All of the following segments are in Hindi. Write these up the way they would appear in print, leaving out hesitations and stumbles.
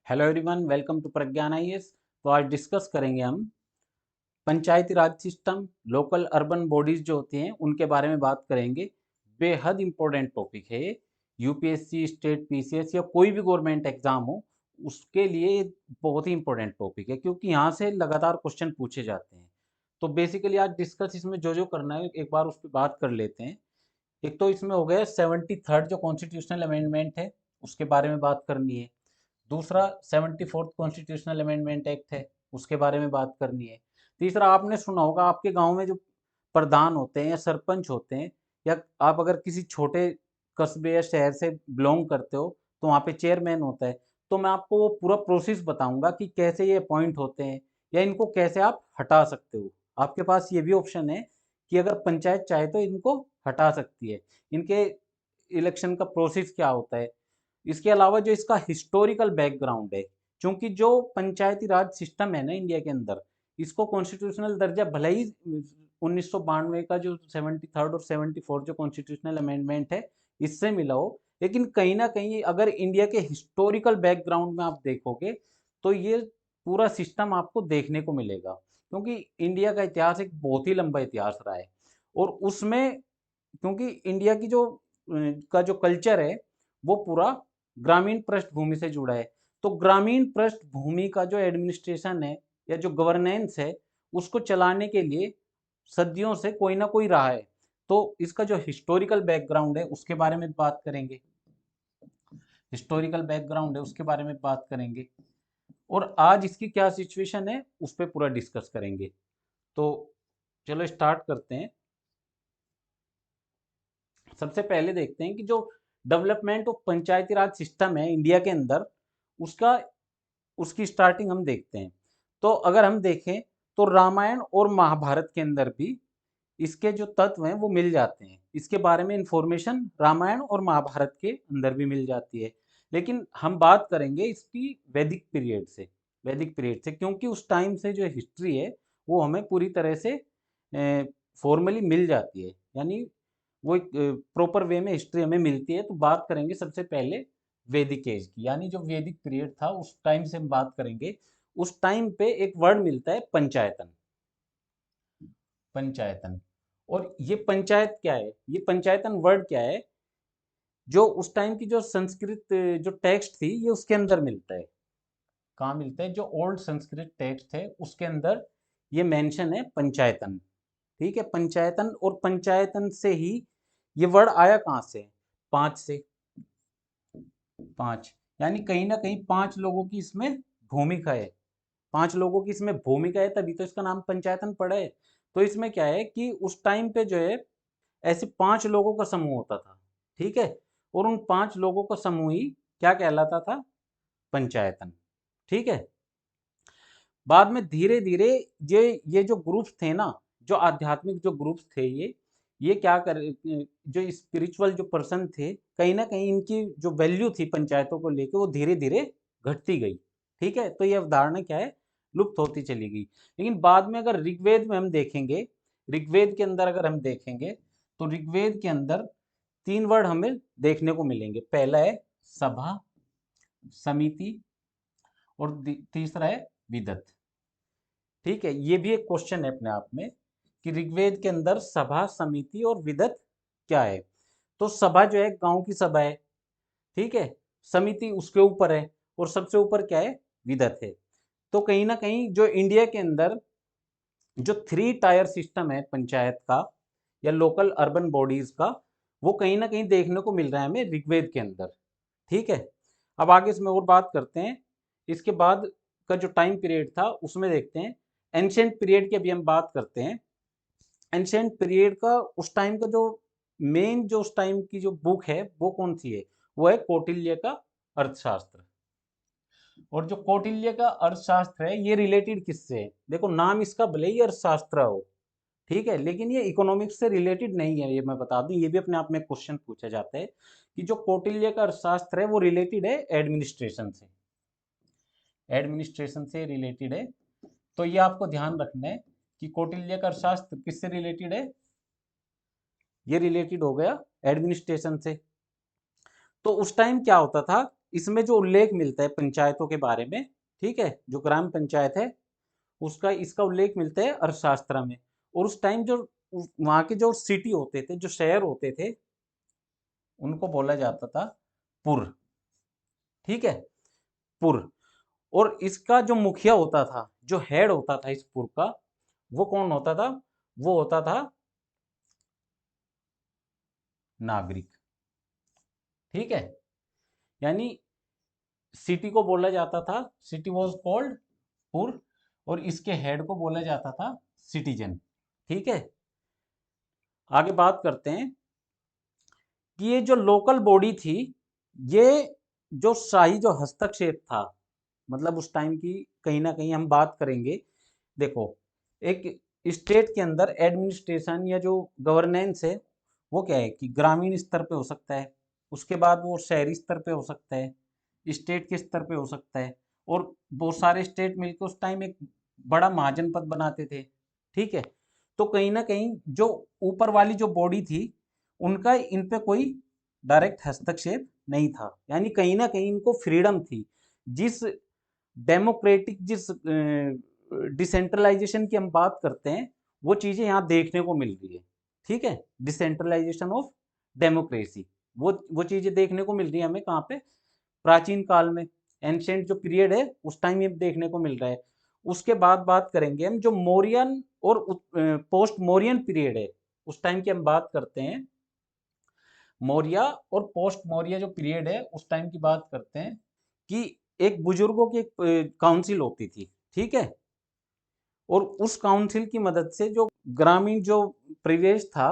Hello everyone, welcome to Pragyan IAS. तो आज डिस्कस करेंगे हम Panchayati Raj system, local urban bodies जो होती हैं उनके बारे में बात करेंगे। बेहद इंपॉर्टेंट टॉपिक है ये। यूपीएससी, स्टेट पीसीएस या कोई भी गवर्नमेंट एग्जाम हो उसके लिए बहुत ही इंपॉर्टेंट टॉपिक है, क्योंकि यहाँ से लगातार क्वेश्चन पूछे जाते हैं। तो बेसिकली आज डिस्कस इसमें जो जो करना है एक बार उस पर बात कर लेते हैं। एक तो इसमें हो गया 73rd जो कॉन्स्टिट्यूशनल अमेंडमेंट है, उसके बारे में बात करनी है। दूसरा 74th कॉन्स्टिट्यूशनल अमेंडमेंट एक्ट है, उसके बारे में बात करनी है। तीसरा, आपने सुना होगा आपके गांव में जो प्रधान होते हैं या सरपंच होते हैं, या आप अगर किसी छोटे कस्बे या शहर से बिलोंग करते हो तो वहाँ पे चेयरमैन होता है। तो मैं आपको वो पूरा प्रोसेस बताऊंगा कि कैसे ये अपॉइंट होते हैं या इनको कैसे आप हटा सकते हो। आपके पास ये भी ऑप्शन है कि अगर पंचायत चाहे तो इनको हटा सकती है। इनके इलेक्शन का प्रोसेस क्या होता है, इसके अलावा जो इसका हिस्टोरिकल बैकग्राउंड है, क्योंकि जो पंचायती राज सिस्टम है ना इंडिया के अंदर, इसको कॉन्स्टिट्यूशनल दर्जा भले ही 1992 का जो 73rd और 74th जो कॉन्स्टिट्यूशनल अमेंडमेंट है इससे मिला हो, लेकिन कहीं ना कहीं अगर इंडिया के हिस्टोरिकल बैकग्राउंड में आप देखोगे तो ये पूरा सिस्टम आपको देखने को मिलेगा, क्योंकि इंडिया का इतिहास एक बहुत ही लंबा इतिहास रहा है। और उसमें क्योंकि इंडिया की जो का जो कल्चर है वो पूरा ग्रामीण पृष्ठभूमि से जुड़ा है। तो ग्रामीण पृष्ठभूमि का जो एडमिनिस्ट्रेशन है या जो गवर्नेंस है उसको चलाने के लिए सदियों से कोई ना कोई रहा है। तो इसका जो हिस्टोरिकल बैकग्राउंड है उसके बारे में बात करेंगे। हिस्टोरिकल बैकग्राउंड है उसके बारे में बात करेंगे, और आज इसकी क्या सिचुएशन है उस पर पूरा डिस्कस करेंगे। तो चलो स्टार्ट करते हैं। सबसे पहले देखते हैं कि जो development of Panchayati Raj system है इंडिया के अंदर, उसका उसकी स्टार्टिंग हम देखते हैं। तो अगर हम देखें तो रामायण और महाभारत के अंदर भी इसके जो तत्व हैं वो मिल जाते हैं। इसके बारे में इंफॉर्मेशन रामायण और महाभारत के अंदर भी मिल जाती है। लेकिन हम बात करेंगे इसकी वैदिक पीरियड से। वैदिक पीरियड से क्योंकि उस टाइम से जो हिस्ट्री है वो हमें पूरी तरह से फॉर्मली मिल जाती है, यानी वो एक प्रॉपर वे में हिस्ट्री हमें मिलती है। तो बात करेंगे सबसे पहले वैदिक एज की, यानी जो वैदिक पीरियड था उस टाइम से हम बात करेंगे। उस टाइम पे एक वर्ड मिलता है पंचायतन। पंचायतन, और ये पंचायत क्या है, ये पंचायतन वर्ड क्या है, जो उस टाइम की जो संस्कृत जो टेक्स्ट थी ये उसके अंदर मिलता है। कहाँ मिलता है? जो ओल्ड संस्कृत टेक्स्ट है उसके अंदर ये मेंशन है पंचायतन। ठीक है, पंचायतन। और पंचायतन से ही ये वर्ड आया कहाँ से? पांच से। पांच, यानी कहीं ना कहीं पांच लोगों की इसमें भूमिका है। पांच लोगों की इसमें भूमिका है, तभी तो इसका नाम पंचायतन पड़ा है। तो इसमें क्या है कि उस टाइम पे जो है ऐसे पांच लोगों का समूह होता था। ठीक है, और उन पांच लोगों का समूह ही क्या कहलाता था? पंचायतन। ठीक है। बाद में धीरे धीरे ये जो ग्रुप्स थे ना, जो आध्यात्मिक जो ग्रुप्स थे, ये क्या कर, जो स्पिरिचुअल जो पर्सन थे, कहीं ना कहीं इनकी जो वैल्यू थी पंचायतों को लेकर वो धीरे धीरे घटती गई। ठीक है, तो ये अवधारणा क्या है? लुप्त होती चली गई। लेकिन बाद में अगर ऋग्वेद में हम देखेंगे, ऋग्वेद के अंदर अगर हम देखेंगे तो ऋग्वेद के अंदर तीन वर्ड हमें देखने को मिलेंगे। पहला है सभा, समिति, और तीसरा है विदत। ठीक है, ये भी एक क्वेश्चन है अपने आप में कि ऋग्वेद के अंदर सभा, समिति और विदत क्या है। तो सभा जो है गांव की सभा है। ठीक है, समिति उसके ऊपर है, और सबसे ऊपर क्या है? विदत है। तो कहीं ना कहीं जो इंडिया के अंदर जो थ्री टायर सिस्टम है पंचायत का या लोकल अर्बन बॉडीज का, वो कहीं ना कहीं देखने को मिल रहा है हमें ऋग्वेद के अंदर। ठीक है, अब आगे इसमें और बात करते हैं। इसके बाद का जो टाइम पीरियड था उसमें देखते हैं एंशियंट पीरियड की। अभी हम बात करते हैं एंशियंट पीरियड का। उस टाइम का जो मेन जो उस टाइम की जो बुक है वो कौन सी है? वो है कौटिल्य का अर्थशास्त्र। और जो कौटिल्य का अर्थशास्त्र है ये रिलेटेड किससे है? देखो, नाम इसका भले ही अर्थशास्त्र हो, ठीक है, लेकिन ये इकोनॉमिक्स से रिलेटेड नहीं है। ये मैं बता दूं, ये भी अपने आप में क्वेश्चन पूछा जाता है कि जो कौटिल्य का अर्थशास्त्र है वो रिलेटेड है एडमिनिस्ट्रेशन से। एडमिनिस्ट्रेशन से रिलेटेड है। तो ये आपको ध्यान रखना है कि कौटिल्य का अर्थशास्त्र किससे रिलेटेड है? ये रिलेटेड हो गया एडमिनिस्ट्रेशन से। तो उस टाइम क्या होता था? इसमें जो उल्लेख मिलता है पंचायतों के बारे में, ठीक है, जो ग्राम पंचायत है उसका इसका उल्लेख मिलता है अर्थशास्त्र में। और उस टाइम जो वहाँ के जो सिटी होते थे, जो शहर होते थे, उनको बोला जाता था पुर, ठीक है, पुर। और इसका जो मुखिया होता था, जो हेड होता था इस पुर का, वो कौन होता था? वो होता था नागरिक, ठीक है। यानी सिटी को बोला जाता था, सिटी वॉज कॉल्ड पुर, और इसके हेड को बोला जाता था सिटीजन, ठीक है। आगे बात करते हैं कि ये जो लोकल बॉडी थी, ये जो शाही जो हस्तक्षेप था, मतलब उस टाइम की कहीं ना कहीं हम बात करेंगे। देखो, एक स्टेट के अंदर एडमिनिस्ट्रेशन या जो गवर्नेंस है वो क्या है कि ग्रामीण स्तर पे हो सकता है, उसके बाद वो शहरी स्तर पे हो सकता है, स्टेट के स्तर पे हो सकता है, और बहुत सारे स्टेट मिलकर उस टाइम एक बड़ा महाजनपद बनाते थे, ठीक है। तो कहीं ना कहीं जो ऊपर वाली जो बॉडी थी, उनका इन पे कोई डायरेक्ट हस्तक्षेप नहीं था, यानी कहीं ना कहीं इनको फ्रीडम थी। जिस डेमोक्रेटिक, जिस डिसेंट्रलाइजेशन की हम बात करते हैं, वो चीजें यहाँ देखने को मिल रही है, ठीक है। डिसेंट्रलाइजेशन ऑफ डेमोक्रेसी, वो चीजें देखने को मिल रही है हमें कहाँ पे? प्राचीन काल में, एंशिएंट जो पीरियड है उस टाइम ये देखने को मिल रहा है। उसके बाद बात करेंगे हम जो मौर्यन और पोस्ट मौर्यन पीरियड है, उस टाइम की हम बात करते हैं। मौर्य और पोस्ट मौर्य जो पीरियड है उस टाइम की बात करते हैं कि एक बुजुर्गों की एक काउंसिल होती थी, ठीक है। और उस काउंसिल की मदद से जो ग्रामीण जो परिवेश था,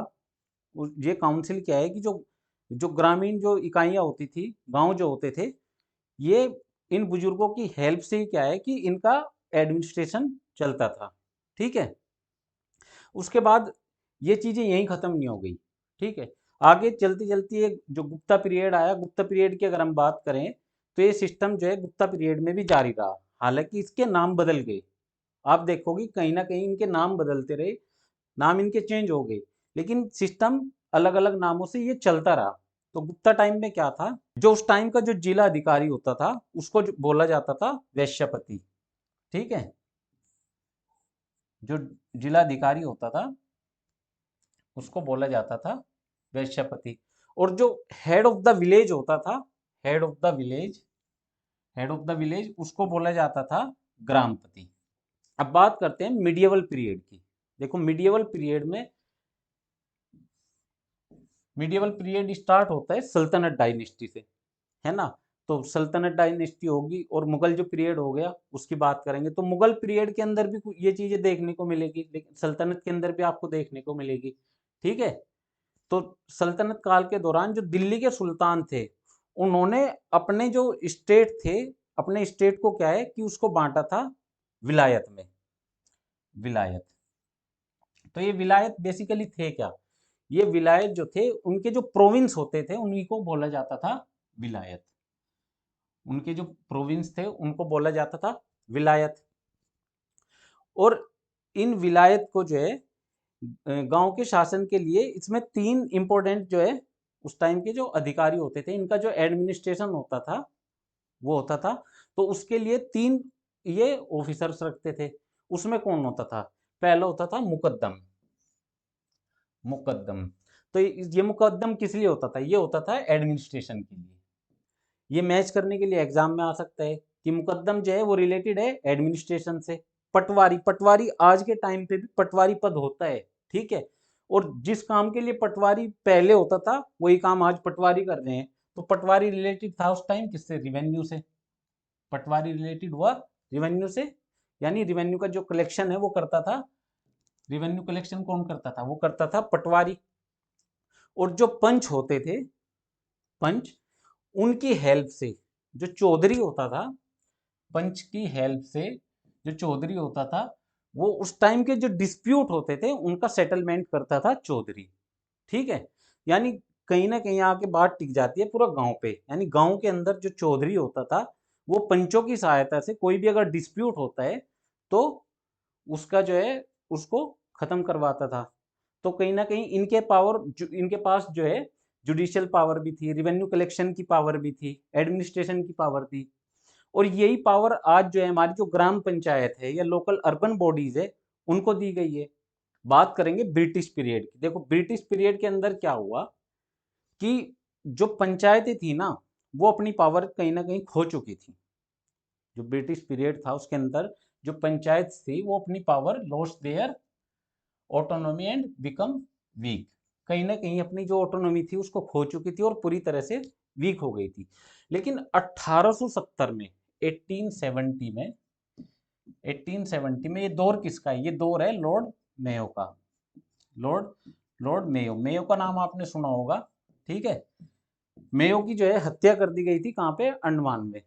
ये काउंसिल क्या है कि जो जो ग्रामीण जो इकाइयां होती थी, गांव जो होते थे, ये इन बुजुर्गों की हेल्प से ही क्या है कि इनका एडमिनिस्ट्रेशन चलता था, ठीक है। उसके बाद ये चीजें यहीं खत्म नहीं हो गई, ठीक है। आगे चलती चलती एक जो गुप्ता पीरियड आया, गुप्ता पीरियड की अगर हम बात करें तो ये सिस्टम जो है गुप्ता पीरियड में भी जारी रहा, हालांकि इसके नाम बदल गए। आप देखोगे कहीं ना कहीं इनके नाम बदलते रहे, नाम इनके चेंज हो गए, लेकिन सिस्टम अलग अलग नामों से ये चलता रहा। तो गुप्ता टाइम में क्या था, जो उस टाइम का जो जिला अधिकारी होता था उसको बोला जाता था वैश्यपति, ठीक है। जो जिला अधिकारी होता था उसको बोला जाता था वैश्यपति। और जो हेड ऑफ द विलेज होता था, head of the village, head of the village उसको बोला जाता था ग्रामपति। अब बात करते हैं मिडियवल पीरियड की। देखो, मिडियवल पीरियड में, मिडियवल पीरियड स्टार्ट होता है सल्तनत डायनेस्टी से, है ना। तो सल्तनत डायनेस्टी होगी और मुगल जो पीरियड हो गया उसकी बात करेंगे, तो मुगल पीरियड के अंदर भी ये चीजें देखने को मिलेगी, लेकिन सल्तनत के अंदर भी आपको देखने को मिलेगी, ठीक है। तो सल्तनत काल के दौरान जो दिल्ली के सुल्तान थे, उन्होंने अपने जो स्टेट थे, अपने स्टेट को क्या है कि उसको बांटा था विलायत में, विलायत। तो ये विलायत बेसिकली थे क्या? ये विलायत जो थे, उनके जो प्रोविंस होते थे उन्हीं को बोला जाता था विलायत। उनके जो प्रोविंस थे उनको बोला जाता था विलायत। और इन विलायत को जो है गांव के शासन के लिए, इसमें तीन इंपॉर्टेंट जो है उस टाइम के जो अधिकारी होते थे, इनका जो एडमिनिस्ट्रेशन होता था वो होता था। तो उसके लिए तीन ये ऑफिसर्स रखते थे। उसमें कौन होता था? पहला होता था मुकद्दम, मुकद्दम। तो ये मुकद्दम किस लिए होता था? ये होता था एडमिनिस्ट्रेशन के लिए। ये मैच करने के लिए एग्जाम में आ सकता है कि मुकद्दम जो है वो रिलेटेड है एडमिनिस्ट्रेशन से। पटवारी, पटवारी आज के टाइम पे भी पटवारी पद होता है, ठीक है। और जिस काम के लिए पटवारी पहले होता था वही काम आज पटवारी कर रहे हैं। तो पटवारी रिलेटेड था उस टाइम किससे? रिवेन्यू से। पटवारी रिलेटेड हुआ रिवेन्यू से, यानी रिवेन्यू का जो कलेक्शन है वो करता था, रिवेन्यू कलेक्शन कौन करता था? वो करता था पटवारी। और जो पंच होते थे, पंच, उनकी हेल्प से जो चौधरी होता था, पंच की हेल्प से जो चौधरी होता था, वो उस टाइम के जो डिस्प्यूट होते थे उनका सेटलमेंट करता था चौधरी, ठीक है। यानी कहीं ना कहीं आके बात टिक जाती है पूरा गांव पे, यानी गांव के अंदर जो चौधरी होता था वो पंचों की सहायता से कोई भी अगर डिस्प्यूट होता है तो उसका जो है उसको खत्म करवाता था। तो कहीं ना कहीं इनके पावर, जो इनके पास जो है जुडिशियल पावर भी थी, रेवेन्यू कलेक्शन की पावर भी थी, एडमिनिस्ट्रेशन की पावर थी। और यही पावर आज जो है हमारी जो ग्राम पंचायत है या लोकल अर्बन बॉडीज है उनको दी गई है। बात करेंगे ब्रिटिश पीरियड की। देखो ब्रिटिश पीरियड के अंदर क्या हुआ कि जो पंचायतें थी ना वो अपनी पावर कहीं ना कहीं खो चुकी थी। जो ब्रिटिश पीरियड था उसके अंदर जो पंचायत थी वो अपनी power lost their autonomy and become weak. कहीं ना कहीं अपनी जो ऑटोनॉमी थी उसको खो चुकी थी और पूरी तरह से वीक हो गई थी। लेकिन 1870 में 1870 में ये दौर किसका है? ये दौर है लॉर्ड मेयो का। लॉर्ड मेयो, मेयो का नाम आपने सुना होगा, ठीक है। मेयो की जो है हत्या कर दी गई थी कहाँ पे? अंडमान में।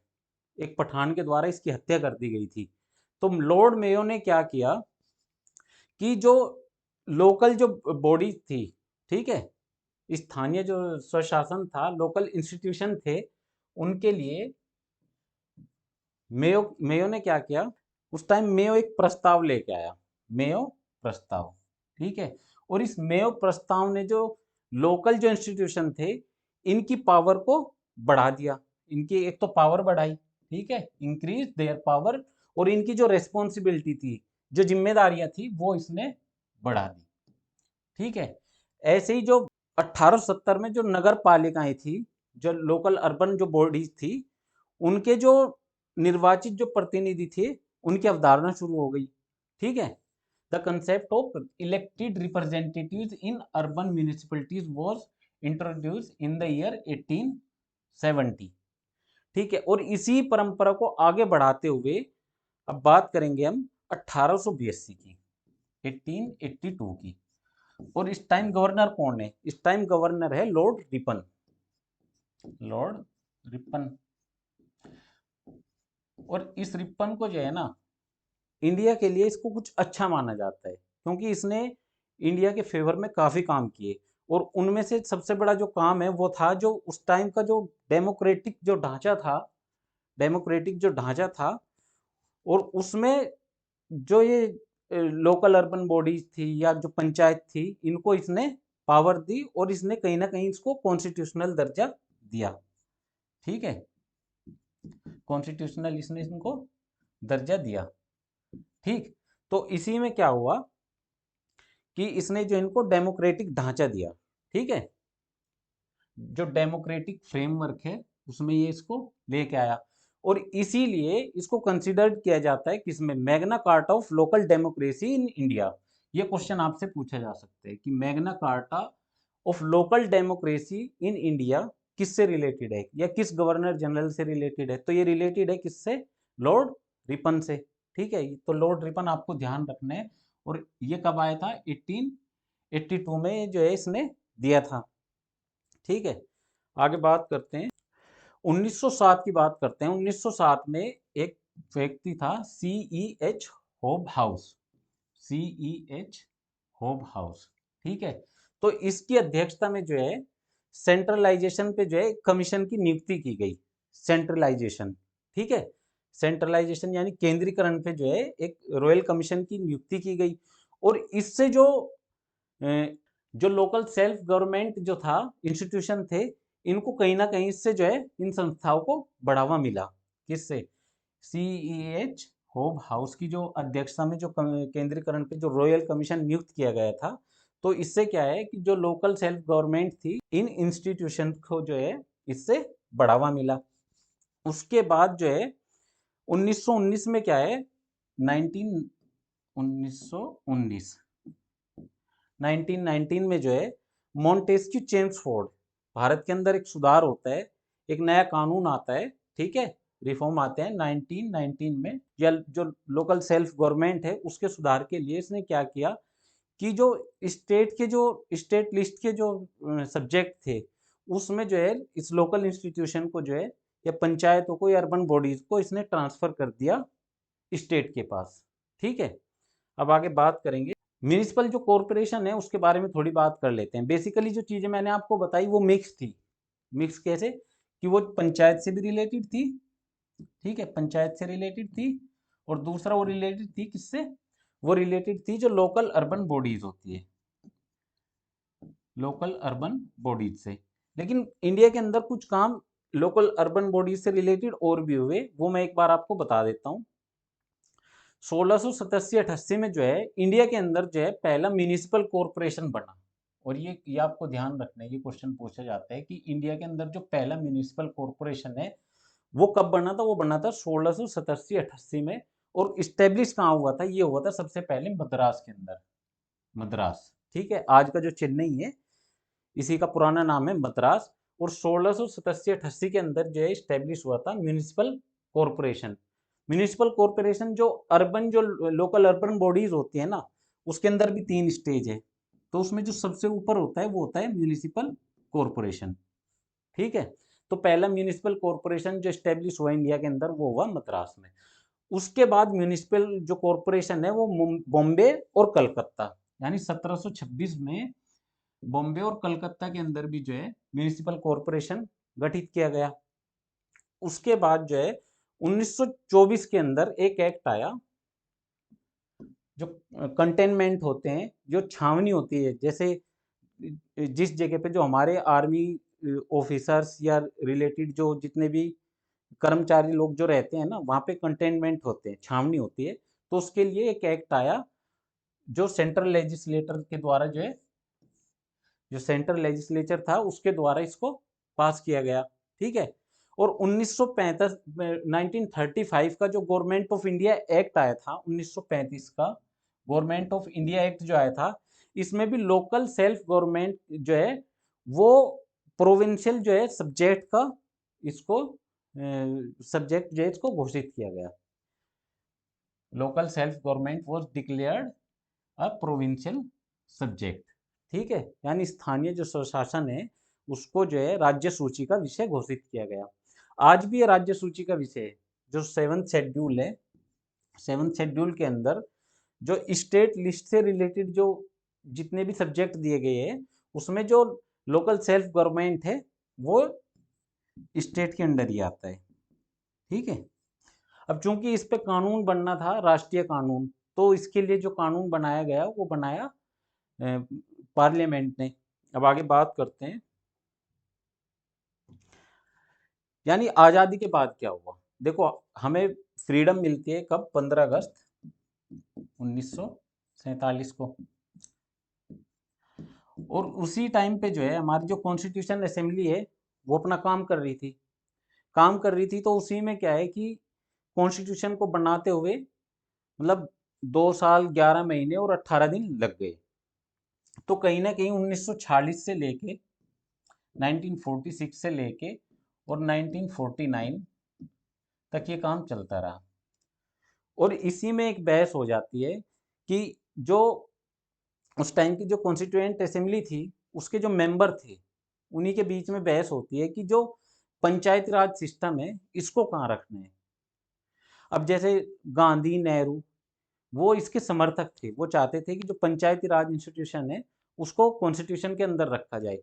एक पठान के द्वारा इसकी हत्या कर दी गई थी। तो लॉर्ड मेयो ने क्या किया कि जो लोकल जो बॉडी थी, ठीक है, स्थानीय जो स्वशासन था, लोकल इंस्टीट्यूशन थे, उनके लिए मेयो मेयो ने क्या किया उस टाइम? मेयो एक प्रस्ताव लेके आया, मेयो प्रस्ताव, ठीक है। और इस मेयो प्रस्ताव ने जो लोकल जो इंस्टीट्यूशन थे इनकी पावर को बढ़ा दिया। इनकी एक तो पावर बढ़ाई, ठीक है, इंक्रीज देयर पावर, और इनकी जो रेस्पॉन्सिबिलिटी थी, जो जिम्मेदारियां थी, वो इसने बढ़ा दी, ठीक है। ऐसे ही जो 1870 में जो नगर पालिकाएं थी, जो लोकल अर्बन जो बॉडीज थी, उनके जो निर्वाचित जो प्रतिनिधि थे उनकी अवधारणा शुरू हो गई, ठीक है। The concept of elected representatives in urban municipalities was introduce in the year 1870, ठीक है। और इसी परंपरा को आगे बढ़ाते हुए अब बात करेंगे हम 1882 की, 1882 की। और इस टाइम गवर्नर कौन है? इस टाइम गवर्नर है लॉर्ड रिपन, लॉर्ड रिपन। और इस रिपन को जो है ना, इंडिया के लिए इसको कुछ अच्छा माना जाता है क्योंकि इसने इंडिया के फेवर में काफी काम किए। और उनमें से सबसे बड़ा जो काम है वो था जो उस टाइम का जो डेमोक्रेटिक जो ढांचा था, डेमोक्रेटिक जो ढांचा था, और उसमें जो ये लोकल अर्बन बॉडीज थी या जो पंचायत थी इनको इसने पावर दी और इसने कहीं ना कहीं इसको कॉन्स्टिट्यूशनल दर्जा दिया, ठीक है। कॉन्स्टिट्यूशनल इसने इनको दर्जा दिया, ठीक। तो इसी में क्या हुआ कि इसने जो इनको डेमोक्रेटिक ढांचा दिया, ठीक है, जो डेमोक्रेटिक फ्रेमवर्क है उसमें ये इसको लेके आया। और इसीलिए इसको कंसिडर्ड किया जाता है किसमें? Magna carta of local democracy in India. ये क्वेश्चन आपसे पूछा जा सकता है कि Magna carta of local democracy in India किससे रिलेटेड है या किस गवर्नर जनरल से रिलेटेड है? तो ये रिलेटेड है किससे? लॉर्ड रिपन से, ठीक है। तो लॉर्ड रिपन आपको ध्यान रखना है। और ये कब आया था? 1882 में जो है इसने दिया था, ठीक है। आगे बात करते हैं 1907 की बात करते हैं। 1907 में एक व्यक्ति था CEH होब हाउस, CEH होब हाउस, ठीक है। तो इसकी अध्यक्षता में जो है सेंट्रलाइजेशन पे जो है कमीशन की नियुक्ति की गई। सेंट्रलाइजेशन, ठीक है, सेंट्रलाइजेशन यानी केंद्रीकरण पे जो है एक रॉयल कमीशन की नियुक्ति की गई। और इससे जो लोकल सेल्फ गवर्नमेंट जो था, इंस्टीट्यूशन थे, इनको कहीं ना कहीं इससे जो है इन संस्थाओं को बढ़ावा मिला। किससे? CEH होब हाउस की जो अध्यक्षता में जो केंद्रीकरण पे जो रॉयल कमीशन नियुक्त किया गया था, तो इससे क्या है कि जो लोकल सेल्फ गवर्नमेंट थी इन इंस्टीट्यूशन को जो है इससे बढ़ावा मिला। उसके बाद जो है 1919 में क्या है, 1919 में जो है मॉन्टेस्क्यू चेम्सफोर्ड, भारत के अंदर एक सुधार होता है, एक नया कानून आता है, ठीक है, रिफॉर्म आते हैं 1919 में। या जो लोकल सेल्फ गवर्नमेंट है उसके सुधार के लिए इसने क्या किया कि जो स्टेट लिस्ट के जो सब्जेक्ट थे उसमें जो है इस लोकल इंस्टीट्यूशन को जो है या पंचायतों को या अर्बन बॉडीज को इसने ट्रांसफर कर दिया स्टेट के पास, ठीक है। अब आगे बात करेंगे म्यूनिसिपल जो कॉरपोरेशन है उसके बारे में थोड़ी बात कर लेते हैं। बेसिकली जो चीजें मैंने आपको बताई वो मिक्स थी। मिक्स कैसे? कि वो पंचायत से भी रिलेटेड थी, ठीक है, पंचायत से रिलेटेड थी। और दूसरा वो रिलेटेड थी किससे? वो रिलेटेड थी जो लोकल अर्बन बॉडीज होती है, लोकल अर्बन बॉडीज से। लेकिन इंडिया के अंदर कुछ काम लोकल अर्बन बॉडीज से रिलेटेड और भी हुए, वो मैं एक बार आपको बता देता हूँ। 1687-88 में जो है इंडिया के अंदर जो है पहला म्यूनिसिपल कॉरपोरेशन बना। और ये आपको ध्यान रखना है, ये क्वेश्चन पूछा जाता है कि इंडिया के अंदर जो पहला म्यूनिसिपल कॉरपोरेशन है वो कब बना था। वो बना था 1687-88 में। और इस्टेब्लिश कहाँ हुआ था? ये हुआ था सबसे पहले मद्रास के अंदर, मद्रास। ठीक है, आज का जो चेन्नई है इसी का पुराना नाम है मद्रास। और 1687-88 के अंदर जो है इस्टेब्लिश हुआ था म्यूनिसिपल कॉरपोरेशन। म्यूनिसिपल कॉरपोरेशन जो अर्बन, जो लोकल अर्बन बॉडीज होती है ना, उसके अंदर भी 3 स्टेज है। तो उसमें जो सबसे ऊपर होता है वो होता है म्यूनिसिपल कॉरपोरेशन। ठीक है, तो पहला म्यूनिसिपल कॉरपोरेशन जो स्टेब्लिश हुआ इंडिया के अंदर वो हुआ मद्रास में। उसके बाद म्यूनिसिपल जो कॉरपोरेशन है वो बॉम्बे और कलकत्ता, यानी 1726 में बॉम्बे और कलकत्ता के अंदर भी जो है म्यूनिसिपल कॉरपोरेशन गठित किया गया। उसके बाद जो है 1924 के अंदर एक एक्ट आया, जो कंटेनमेंट होते हैं, जो छावनी होती है, जैसे जिस जगह पे जो हमारे आर्मी ऑफिसर्स या रिलेटेड जो जितने भी कर्मचारी लोग जो रहते हैं ना, वहाँ पे कंटेनमेंट होते हैं, छावनी होती है। तो उसके लिए एक एक्ट आया जो सेंट्रल लेजिस्लेटर के द्वारा जो है, जो सेंट्रल लेजिस्लेचर था उसके द्वारा इसको पास किया गया। ठीक है, और 1935 1935 का जो गवर्नमेंट ऑफ इंडिया एक्ट आया था, 1935 का गवर्नमेंट ऑफ इंडिया एक्ट जो आया था, इसमें भी लोकल सेल्फ गवर्नमेंट जो है वो प्रोविंशियल जो है सब्जेक्ट का, इसको सब्जेक्ट जो है इसको घोषित किया गया। Local self government was declared a provincial subject. ठीक है, यानी स्थानीय जो स्वशासन है उसको जो है राज्य सूची का विषय घोषित किया गया। आज भी ये राज्य सूची का विषय है। जो 7th शेड्यूल है, 7th शेड्यूल के अंदर जो स्टेट लिस्ट से रिलेटेड जो जितने भी सब्जेक्ट दिए गए हैं, उसमें जो लोकल सेल्फ गवर्नमेंट है वो स्टेट के अंडर ही आता है। ठीक है, अब चूंकि इस पे कानून बनना था, राष्ट्रीय कानून, तो इसके लिए जो कानून बनाया गया वो बनाया पार्लियामेंट ने। अब आगे बात करते हैं, यानी आज़ादी के बाद क्या हुआ। देखो, हमें फ्रीडम मिलती है कब? 15 अगस्त 1947 को। और उसी टाइम पे जो है हमारी जो कॉन्स्टिट्यूशन असेंबली है वो अपना काम कर रही थी, काम कर रही थी। तो उसी में क्या है कि कॉन्स्टिट्यूशन को बनाते हुए मतलब 2 साल 11 महीने और 18 दिन लग गए। तो कहीं ना कहीं 1946 से लेके 1946 से लेके और 1949 तक ये काम चलता रहा। और इसी में एक बहस हो जाती है कि जो उस टाइम की जो कॉन्स्टिट्यूएंट असेंबली थी उसके जो मेंबर थे, उन्हीं के बीच में बहस होती है कि जो पंचायती राज सिस्टम है इसको कहाँ रखना है। अब जैसे गांधी, नेहरू वो इसके समर्थक थे, वो चाहते थे कि जो पंचायती राज इंस्टीट्यूशन है उसको कॉन्स्टिट्यूशन के अंदर रखा जाए।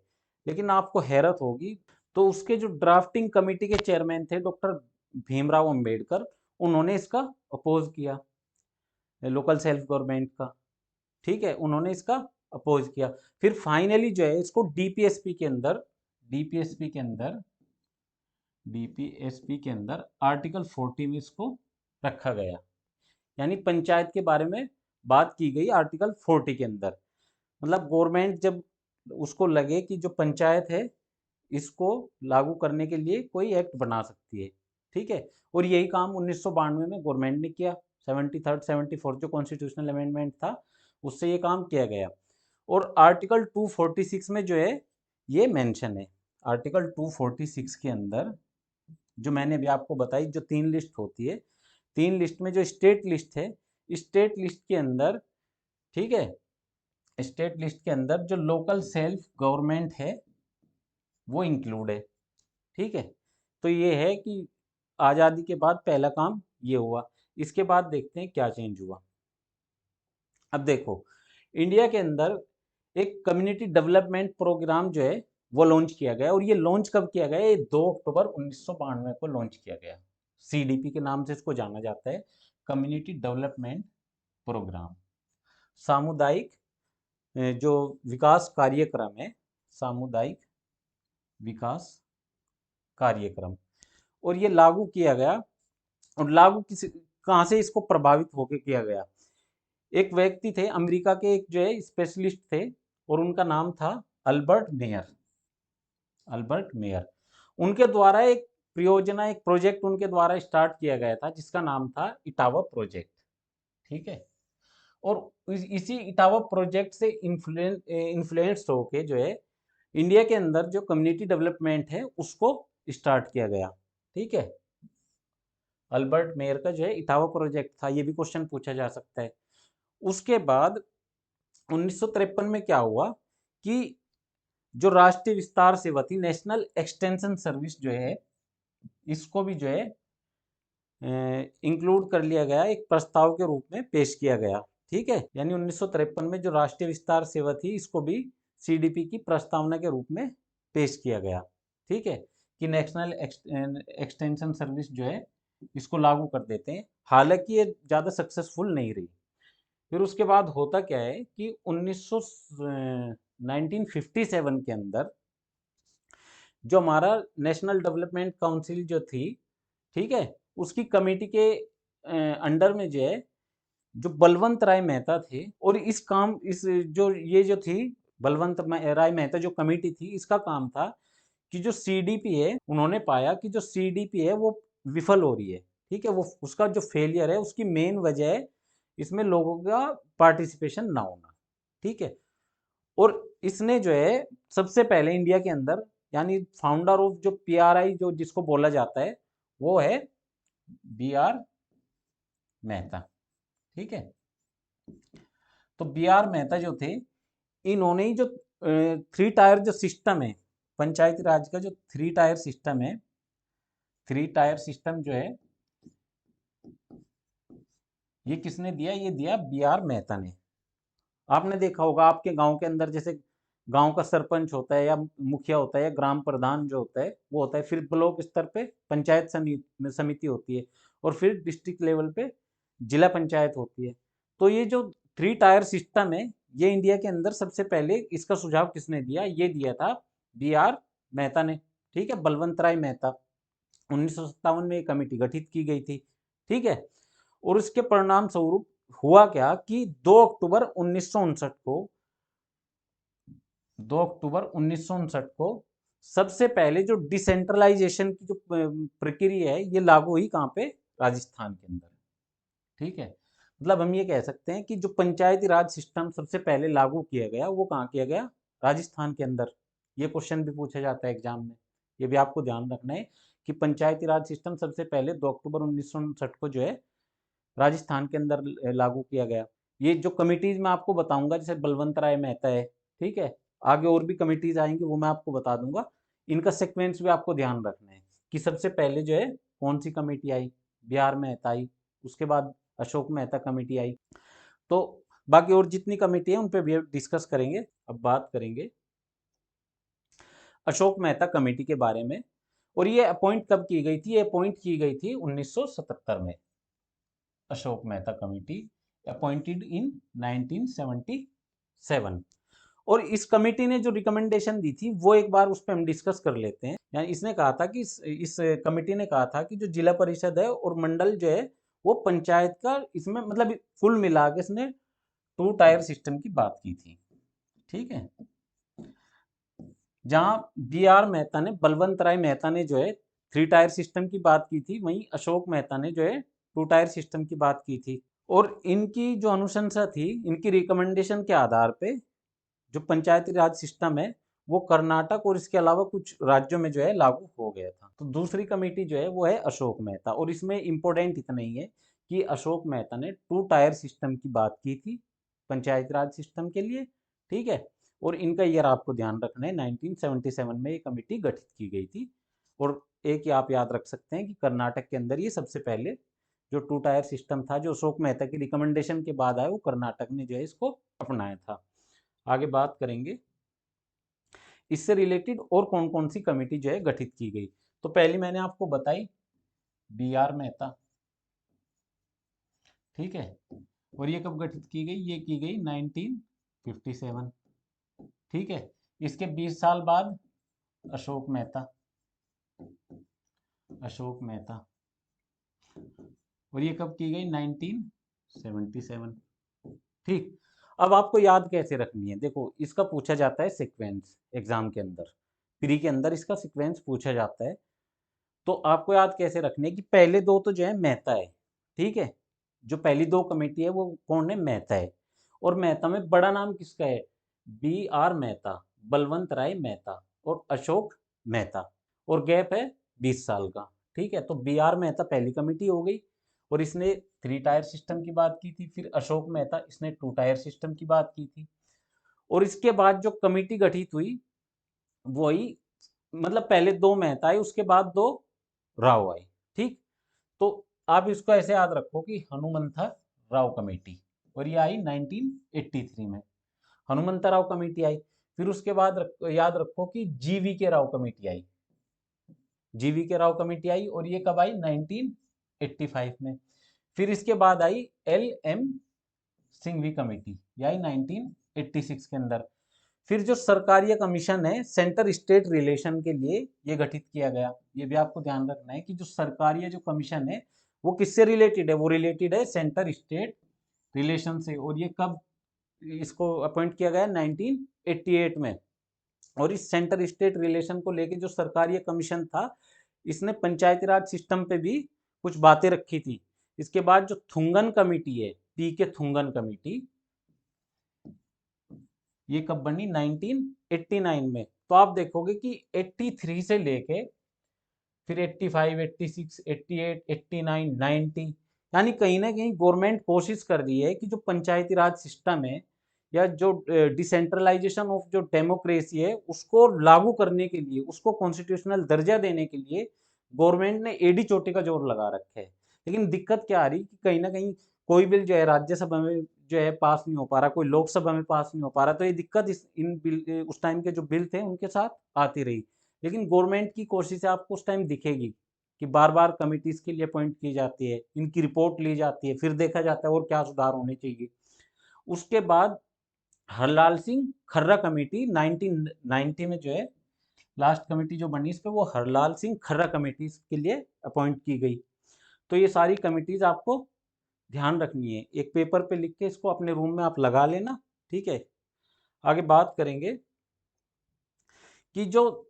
लेकिन आपको हैरत होगी, तो उसके जो ड्राफ्टिंग कमेटी के चेयरमैन थे डॉक्टर भीमराव अंबेडकर, उन्होंने इसका अपोज किया, लोकल सेल्फ गवर्नमेंट का। ठीक है, उन्होंने इसका अपोज किया। फिर फाइनली जो है इसको डीपीएसपी के अंदर, डीपीएसपी के अंदर डीपीएसपी के अंदर आर्टिकल 40 में इसको रखा गया। यानी पंचायत के बारे में बात की गई आर्टिकल 40 के अंदर। मतलब गवर्नमेंट जब उसको लगे कि जो पंचायत है इसको लागू करने के लिए कोई एक्ट बना सकती है। ठीक है, और यही काम 1992 में गवर्नमेंट ने किया। 73rd 74th जो कॉन्स्टिट्यूशनल अमेंडमेंट था उससे ये काम किया गया। और आर्टिकल 246 में जो है ये मेंशन है। आर्टिकल 246 के अंदर जो मैंने अभी आपको बताई, जो 3 लिस्ट होती है, 3 लिस्ट में जो स्टेट लिस्ट है, स्टेट लिस्ट के अंदर, ठीक है, स्टेट लिस्ट के अंदर जो लोकल सेल्फ गवर्नमेंट है वो इंक्लूड है। ठीक है, तो ये है कि आज़ादी के बाद पहला काम ये हुआ। इसके बाद देखते हैं क्या चेंज हुआ। अब देखो, इंडिया के अंदर एक कम्युनिटी डेवलपमेंट प्रोग्राम जो है वो लॉन्च किया गया। और ये लॉन्च कब किया गया? ये 2 अक्टूबर 1992 को लॉन्च किया गया। सीडीपी के नाम से इसको जाना जाता है, कम्युनिटी डेवलपमेंट प्रोग्राम। सामुदायिक जो विकास कार्यक्रम है, सामुदायिक विकास कार्यक्रम। और ये लागू किया गया, और लागू किस कहाँ से इसको प्रभावित होकर किया गया। एक व्यक्ति थे अमेरिका के, एक जो है स्पेशलिस्ट थे, और उनका नाम था अल्बर्ट मेयर। अल्बर्ट मेयर, उनके द्वारा एक परियोजना, एक प्रोजेक्ट उनके द्वारा स्टार्ट किया गया था जिसका नाम था इटावा प्रोजेक्ट। ठीक है। और इसी इटावा प्रोजेक्ट से इन्फ्लुएंस होके जो है इंडिया के अंदर जो कम्युनिटी डेवलपमेंट है उसको स्टार्ट किया गया। ठीक है। अल्बर्ट मेयर का जो है इटावा प्रोजेक्ट था, ये भी क्वेश्चन पूछा जा सकता है। उसके बाद 1953 में क्या हुआ कि जो राष्ट्रीय विस्तार सेवा थी, नेशनल एक्सटेंशन सर्विस जो है, इसको भी जो है इंक्लूड कर लिया गया, एक प्रस्ताव के रूप में पेश किया गया। ठीक है। यानी 1953 में जो राष्ट्रीय विस्तार सेवा थी इसको भी सीडीपी की प्रस्तावना के रूप में पेश किया गया। ठीक है, कि नेशनल एक्सटेंशन सर्विस जो है इसको लागू कर देते हैं। हालांकि ये ज़्यादा सक्सेसफुल नहीं रही। फिर उसके बाद होता क्या है कि 1957 के अंदर जो हमारा नेशनल डेवलपमेंट काउंसिल जो थी, ठीक है, उसकी कमेटी के अंडर में जो है जो बलवंत राय मेहता थे, और इस जो ये जो थी बलवंत राय मेहता जो कमेटी थी, इसका काम था कि जो सीडीपी है, उन्होंने पाया कि जो सीडीपी है वो विफल हो रही है। ठीक है, वो उसका जो फेलियर है उसकी मेन वजह है इसमें लोगों का पार्टिसिपेशन ना होना। ठीक है। और इसने जो है सबसे पहले इंडिया के अंदर, यानी फाउंडर ऑफ जो पीआरआई जो जिसको बोला जाता है वो है बी आर मेहता। ठीक है। तो बी आर मेहता जो थे, इन्होंने ही जो थ्री टायर जो सिस्टम है, पंचायती राज का जो थ्री टायर सिस्टम है, थ्री टायर सिस्टम जो है ये किसने दिया? ये दिया बी आर मेहता ने। आपने देखा होगा आपके गांव के अंदर, जैसे गांव का सरपंच होता है या मुखिया होता है या ग्राम प्रधान जो होता है वो होता है, फिर ब्लॉक स्तर पे पंचायत समिति होती है, और फिर डिस्ट्रिक्ट लेवल पे जिला पंचायत होती है। तो ये जो थ्री टायर सिस्टम है, ये इंडिया के अंदर सबसे पहले इसका सुझाव किसने दिया? ये दिया था बी आर मेहता ने। ठीक है, बलवंत राय मेहता। 1957 में ये कमेटी गठित की गई थी। ठीक है। और इसके परिणाम स्वरूप हुआ क्या कि 2 अक्टूबर 1959 को 2 अक्टूबर 1959 को सबसे पहले जो डिसेंट्रलाइजेशन की जो प्रक्रिया है ये लागू हुई कहाँ पे? राजस्थान के अंदर। ठीक है। मतलब हम ये कह सकते हैं कि जो पंचायती राज सिस्टम सबसे पहले लागू किया गया वो कहाँ किया गया? राजस्थान के अंदर। ये क्वेश्चन भी पूछा जाता है एग्जाम में, ये भी आपको ध्यान रखना है कि पंचायती राज सिस्टम सबसे पहले 2 अक्टूबर 1959 को जो है राजस्थान के अंदर लागू किया गया। ये जो कमिटीज मैं आपको बताऊंगा, जैसे बलवंत राय मेहता है, ठीक है, आगे और भी कमिटीज आएंगी वो मैं आपको बता दूंगा। इनका सीक्वेंस भी आपको ध्यान रखना है कि सबसे पहले जो है कौन सी कमेटी आई? बी आर मेहता आई, उसके बाद अशोक मेहता कमेटी आई। तो बाकी और जितनी कमेटी है उन पे भी डिस्कस करेंगे। अब बात करेंगे अशोक मेहता कमेटी के बारे में। और ये अपॉइंट कब की गई थी? ये अपॉइंट की गई थी 1977 में। Ashok Mehta committee appointed in 1977। और इस कमेटी ने जो रिकमेंडेशन दी थी वो एक बार उस पर हम डिस्कस कर लेते हैं। यानी इसने कहा था कि इस कमेटी ने कहा था कि जो जिला परिषद है और मंडल जो है वो पंचायत का, इसमें मतलब कुल मिला के इसने टू टायर सिस्टम की बात की थी। ठीक है। जहां बी आर मेहता ने, बलवंत राय मेहता ने जो है थ्री टायर सिस्टम की बात की थी, वहीं अशोक मेहता ने जो है टू टायर सिस्टम की बात की थी। और इनकी जो अनुशंसा थी, इनकी रिकमेंडेशन के आधार पे जो पंचायती राज सिस्टम है वो कर्नाटक और इसके अलावा कुछ राज्यों में जो है लागू हो गया था। तो दूसरी कमेटी जो है वो है अशोक मेहता, और इसमें इंपॉर्टेंट इतना ही है कि अशोक मेहता ने टू टायर सिस्टम की बात की थी पंचायती राज सिस्टम के लिए। ठीक है। और इनका ईयर आपको ध्यान रखना है, 1977 में ये कमेटी गठित की गई थी। और एक ही आप याद रख सकते हैं कि कर्नाटक के अंदर ये सबसे पहले जो टू टायर सिस्टम था जो अशोक मेहता की रिकमेंडेशन के बाद आया, वो कर्नाटक ने जो है इसको अपनाया था। आगे बात करेंगे इससे रिलेटेड और कौन कौन सी कमेटी जो है गठित की गई। तो पहली मैंने आपको बताई बी आर मेहता। ठीक है। और ये कब गठित की गई? ये की गई 1957। ठीक है। इसके 20 साल बाद अशोक मेहता, अशोक मेहता। और ये कब की गई? 1977। ठीक। अब आपको याद कैसे रखनी है? देखो, इसका पूछा जाता है सीक्वेंस एग्जाम के अंदर, प्री के अंदर इसका सीक्वेंस पूछा जाता है। तो आपको याद कैसे रखनी है कि पहले दो तो जो है मेहता है, ठीक है, जो पहली दो कमेटी है वो कौन है? मेहता है। और मेहता में बड़ा नाम किसका है? बी आर मेहता, बलवंत राय मेहता और अशोक मेहता। और गैप है 20 साल का, ठीक है। तो बी आर मेहता पहली कमेटी हो गई, और इसने 3 टायर सिस्टम की बात की थी। फिर अशोक मेहता, इसने 2 टायर सिस्टम की बात की थी। और इसके बाद जो कमेटी गठित हुई वही, मतलब पहले दो मेहता आए, उसके बाद दो राव आए, ठीक। तो आप इसको ऐसे याद रखो कि हनुमंथा राव कमेटी, और ये आई 1983 में, हनुमंता राव कमेटी आई। फिर उसके बाद याद रखो कि जीवी के राव कमेटी आई, जीवी के राव कमेटी आई, और ये कब आई? 1985 में। फिर इसके बाद आई एल एम सिंघवी कमेटी, ये आई 1986 के अंदर। फिर जो सरकारीय कमीशन है सेंटर स्टेट रिलेशन के लिए, ये गठित किया गया। ये भी आपको ध्यान रखना है कि जो सरकारीय जो कमीशन है वो किससे रिलेटेड है? वो रिलेटेड है सेंटर स्टेट रिलेशन से। और ये कब इसको अपॉइंट किया गया? 1988 में। और इस सेंटर स्टेट रिलेशन को लेके जो सरकारीय कमीशन था, इसने पंचायती राज सिस्टम पे भी कुछ बातें रखी थी। इसके बाद जो थुंगन कमेटी है, पी के थुंगन कमेटी, ये कब बनी? 1989 में। तो आप देखोगे कि 83 से लेके फिर 85, 86, 88, 89, 90, यानी कहीं ना कहीं गवर्नमेंट कोशिश कर रही है कि जो पंचायती राज सिस्टम है या जो डिसेंट्रलाइजेशन ऑफ जो डेमोक्रेसी है उसको लागू करने के लिए, उसको कॉन्स्टिट्यूशनल दर्जा देने के लिए गवर्नमेंट ने एडी चोटी का जोर लगा रखा है। लेकिन दिक्कत क्या आ रही कि कहीं ना कहीं कोई बिल जो है राज्यसभा में जो है पास नहीं हो पा रहा, कोई लोकसभा में पास नहीं हो पा रहा। तो ये दिक्कत इन बिल, उस टाइम के जो बिल थे उनके साथ आती रही। लेकिन गवर्नमेंट की कोशिश आपको उस टाइम दिखेगी कि बार बार कमिटीज के लिए अपॉइंट की जाती है, इनकी रिपोर्ट ली जाती है, फिर देखा जाता है और क्या सुधार होने चाहिए। उसके बाद हरलाल सिंह खर्रा कमेटी 1990 में जो है लास्ट कमेटी जो बनी, इस पे वो हरलाल सिंह खर्रा कमेटी के लिए अपॉइंट की गई। तो ये सारी कमिटीज आपको ध्यान रखनी है, एक पेपर पे लिख के इसको अपने रूम में आप लगा लेना, ठीक है। आगे बात करेंगे कि जो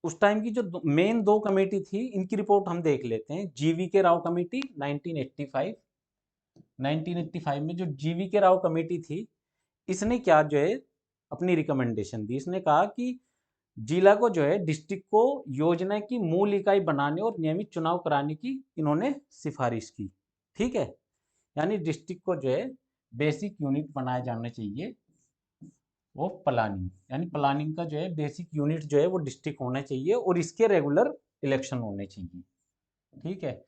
उस टाइम की जो मेन दो कमेटी थी, इनकी रिपोर्ट हम देख लेते हैं। जीवी के राव कमेटी 1985, 1985 में जो जीवी के राव कमेटी थी, इसने क्या जो है अपनी रिकमेंडेशन दी। इसने कहा कि जिला को जो है डिस्ट्रिक्ट को योजना की मूल इकाई बनाने और नियमित चुनाव कराने की इन्होंने सिफारिश की, ठीक है। यानी डिस्ट्रिक्ट को जो है बेसिक यूनिट बनाए जाने चाहिए वो प्लानिंग, यानी प्लानिंग का जो है बेसिक यूनिट जो है वो डिस्ट्रिक्ट होना चाहिए, और इसके रेगुलर इलेक्शन होने चाहिए, ठीक है।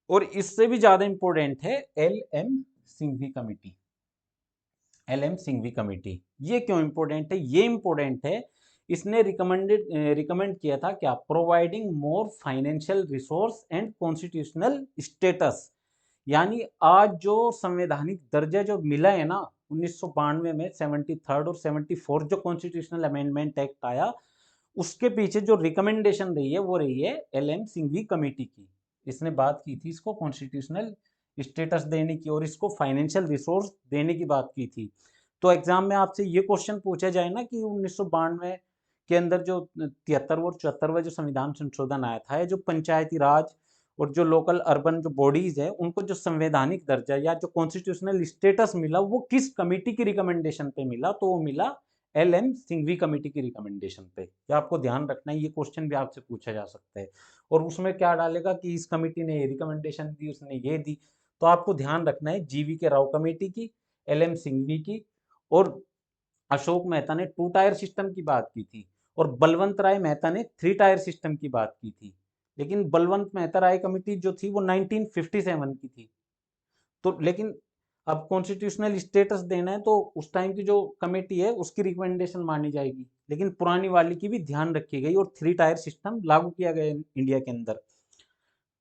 और इससे भी ज्यादा इंपॉर्टेंट है L M Singhvi committee, L M Singhvi committee. ये क्यों इंपॉर्टेंट है? ये इंपॉर्टेंट है, इसने रिकमेंड किया था क्या? Providing more financial resource and constitutional status. यानी आज जो संवैधानिक दर्जा जो मिला है ना 1992 में, 73rd और 74th जो कॉन्स्टिट्यूशनल अमेंडमेंट एक्ट आया, उसके पीछे जो रिकमेंडेशन रही है वो रही है एल एम सिंघवी कमेटी की। इसने बात की थी इसको कॉन्स्टिट्यूशनल स्टेटस देने की और इसको फाइनेंशियल रिसोर्स देने की बात की थी। तो एग्जाम में आपसे ये क्वेश्चन पूछा जाए ना कि 1992 के अंदर जो 73 और 74वां जो संविधान संशोधन आया था, जो पंचायती राज और जो लोकल अर्बन जो बॉडीज है उनको जो संवैधानिक दर्जा या जो कॉन्स्टिट्यूशनल स्टेटस मिला वो किस कमेटी की रिकमेंडेशन पे मिला? तो वो मिला एल एम सिंघवी कमेटी की रिकमेंडेशन पे। ये आपको ध्यान रखना है, ये क्वेश्चन भी आपसे पूछा जा सकता है। और उसमें क्या डालेगा कि इस कमेटी ने ये रिकमेंडेशन दी, उसने ये दी। तो आपको ध्यान रखना है जीवी के राव कमेटी की, एल एम सिंघवी की, और अशोक मेहता ने 2 टायर सिस्टम की बात की थी, और बलवंत राय मेहता ने 3 टायर सिस्टम की बात की थी। लेकिन बलवंत मेहता राय कमेटी जो थी वो 1957 की थी। तो लेकिन अब कॉन्स्टिट्यूशनल स्टेटस देना है तो उस टाइम की जो कमेटी है उसकी रिकमेंडेशन मानी जाएगी, लेकिन पुरानी वाली की भी ध्यान रखी गई और 3 टायर सिस्टम लागू किया गया इंडिया के अंदर।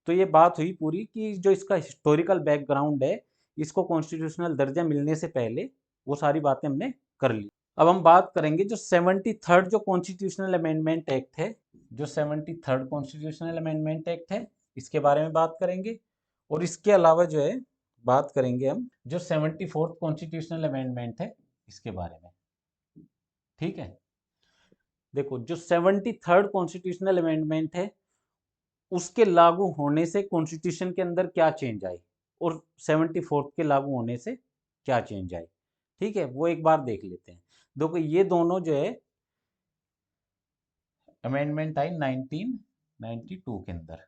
तो ये बात हुई पूरी कि जो इसका हिस्टोरिकल बैकग्राउंड है, इसको कॉन्स्टिट्यूशनल दर्जा मिलने से पहले वो सारी बातें हमने कर ली। अब हम बात करेंगे जो 73rd जो कॉन्स्टिट्यूशनल अमेंडमेंट एक्ट है, जो 73rd कॉन्स्टिट्यूशनल अमेंडमेंट एक्ट है, इसके बारे में बात करेंगे। और इसके अलावा जो है बात करेंगे हम जो 74th कॉन्स्टिट्यूशनल अमेंडमेंट है इसके बारे में। ठीक है, देखो जो 73rd कॉन्स्टिट्यूशनल अमेंडमेंट है उसके लागू होने से कॉन्स्टिट्यूशन के अंदर क्या चेंज आई और 74th के लागू होने से क्या चेंज आई, ठीक है, वो एक बार देख लेते हैं। देखो ये दोनों जो है अमेंडमेंट आई 1992 के अंदर।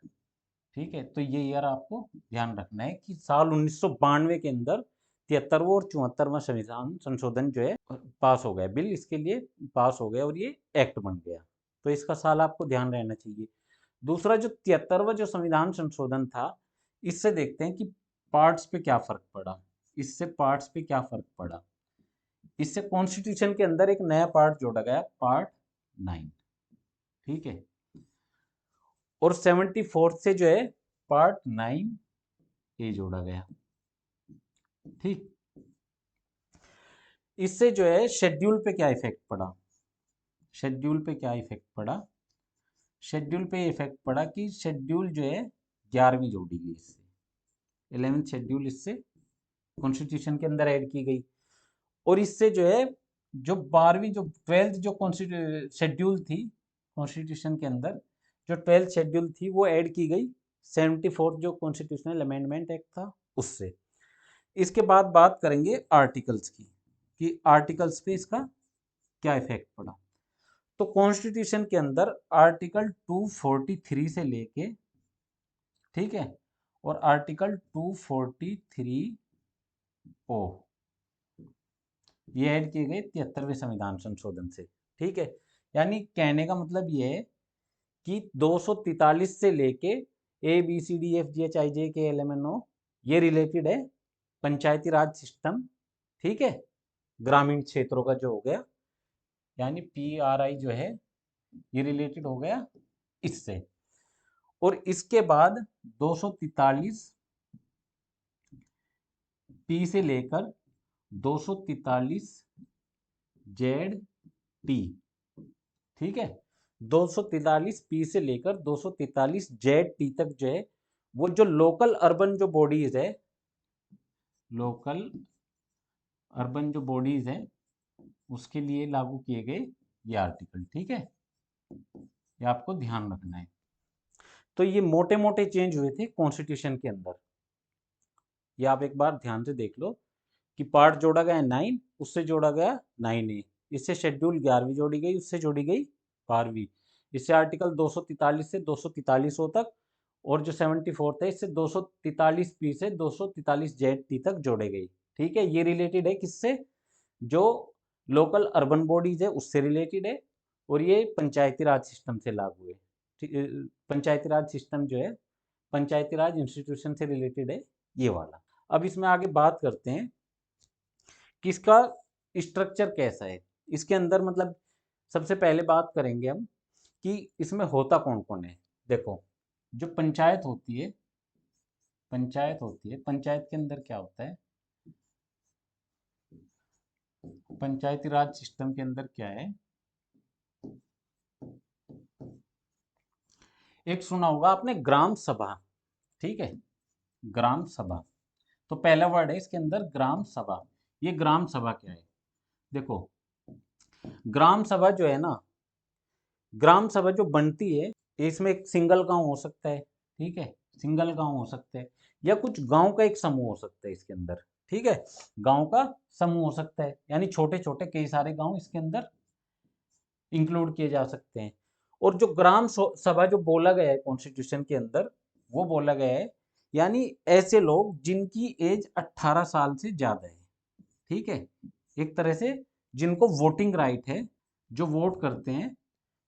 ठीक है, तो ये यार आपको ध्यान रखना है कि साल 1992 के अंदर 73वां और 74वां संविधान संशोधन जो है पास हो गया, बिल इसके लिए पास हो गया और ये एक्ट बन गया। तो इसका साल आपको ध्यान रहना चाहिए। दूसरा जो 73वां जो संविधान संशोधन था, इससे देखते हैं कि पार्ट्स पे क्या फर्क पड़ा। इससे पार्ट्स पे क्या फर्क पड़ा, इससे कॉन्स्टिट्यूशन के अंदर एक नया पार्ट जोड़ा गया, पार्ट 9। ठीक है, और 74th से जो है पार्ट 9A जोड़ा गया। ठीक, इससे जो है शेड्यूल पे क्या इफेक्ट पड़ा, शेड्यूल पे क्या इफेक्ट पड़ा, शेड्यूल पे इफेक्ट पड़ा कि शेड्यूल जो है 11वीं जोड़ी गई, इससे 11th शेड्यूल इससे कॉन्स्टिट्यूशन के अंदर ऐड की गई। और इससे जो है जो 12वीं जो 12th जो शेड्यूल थी कॉन्स्टिट्यूशन के अंदर, जो 12th शेड्यूल थी वो ऐड की गई 74th जो कॉन्स्टिट्यूशनल अमेंडमेंट एक्ट था उससे। इसके बाद बात करेंगे आर्टिकल्स की कि आर्टिकल्स पे इसका क्या इफेक्ट पड़ा। तो कॉन्स्टिट्यूशन के अंदर आर्टिकल 243 से लेके, ठीक है, और आर्टिकल 243 ओ ये ऐड किए गए 73वें संविधान संशोधन से। ठीक है, यानी कहने का मतलब ये है कि 243 से लेके ABCDFGHIJKLMNO ये रिलेटेड है पंचायती राज सिस्टम, ठीक है, ग्रामीण क्षेत्रों का जो हो गया, यानी PRI जो है ये रिलेटेड हो गया इससे। और इसके बाद 243 P से लेकर 243 ZT, ठीक है, 243 P से लेकर 243 ZT तक जो है वो जो लोकल अर्बन जो बॉडीज है, लोकल अर्बन जो बॉडीज है उसके लिए लागू किए गए ये आर्टिकल। ठीक है, ये आपको ध्यान रखना है। तो ये मोटे मोटे चेंज हुए थे कॉन्स्टिट्यूशन के अंदर, ये आप एक बार ध्यान से देख लो कि पार्ट जोड़ा गया 9, उससे जोड़ा गया 9A, इससे शेड्यूल 11वीं जोड़ी गई, उससे जोड़ी गई 12वीं, इससे आर्टिकल 243 से 243 तक, और जो 74th है इससे 243 P से 243 ZT तक जोड़े गई। ठीक है, ये रिलेटेड है किससे, जो लोकल अर्बन बॉडीज है उससे रिलेटेड है, और ये पंचायती राज सिस्टम से लागू है। पंचायती राज सिस्टम जो है पंचायती राज इंस्टीट्यूशन से रिलेटेड है ये वाला। अब इसमें आगे बात करते हैं कि इसका स्ट्रक्चर कैसा है। इसके अंदर मतलब सबसे पहले बात करेंगे हम कि इसमें होता कौन कौन है। देखो जो पंचायत होती है, पंचायत होती है, पंचायत के अंदर क्या होता है, पंचायती राज सिस्टम के अंदर क्या है, एक सुना होगा आपने ग्राम सभा, ठीक है, ग्राम सभा। तो पहला वर्ड है इसके अंदर ग्राम सभा। ये ग्राम सभा क्या है, देखो ग्राम सभा जो है ना, ग्राम सभा जो बनती है इसमें एक सिंगल गांव हो सकता है, ठीक है, सिंगल गांव हो सकता है, या कुछ गांव का एक समूह हो सकता है इसके अंदर। ठीक है, गांव का समूह हो सकता है, यानी छोटे छोटे कई सारे गांव इसके अंदर इंक्लूड किए जा सकते हैं। और जो ग्राम सभा जो बोला गया है कॉन्स्टिट्यूशन के अंदर, वो बोला गया है यानी ऐसे लोग जिनकी एज 18 साल से ज्यादा है। ठीक है, एक तरह से जिनको वोटिंग राइट है, जो वोट करते हैं,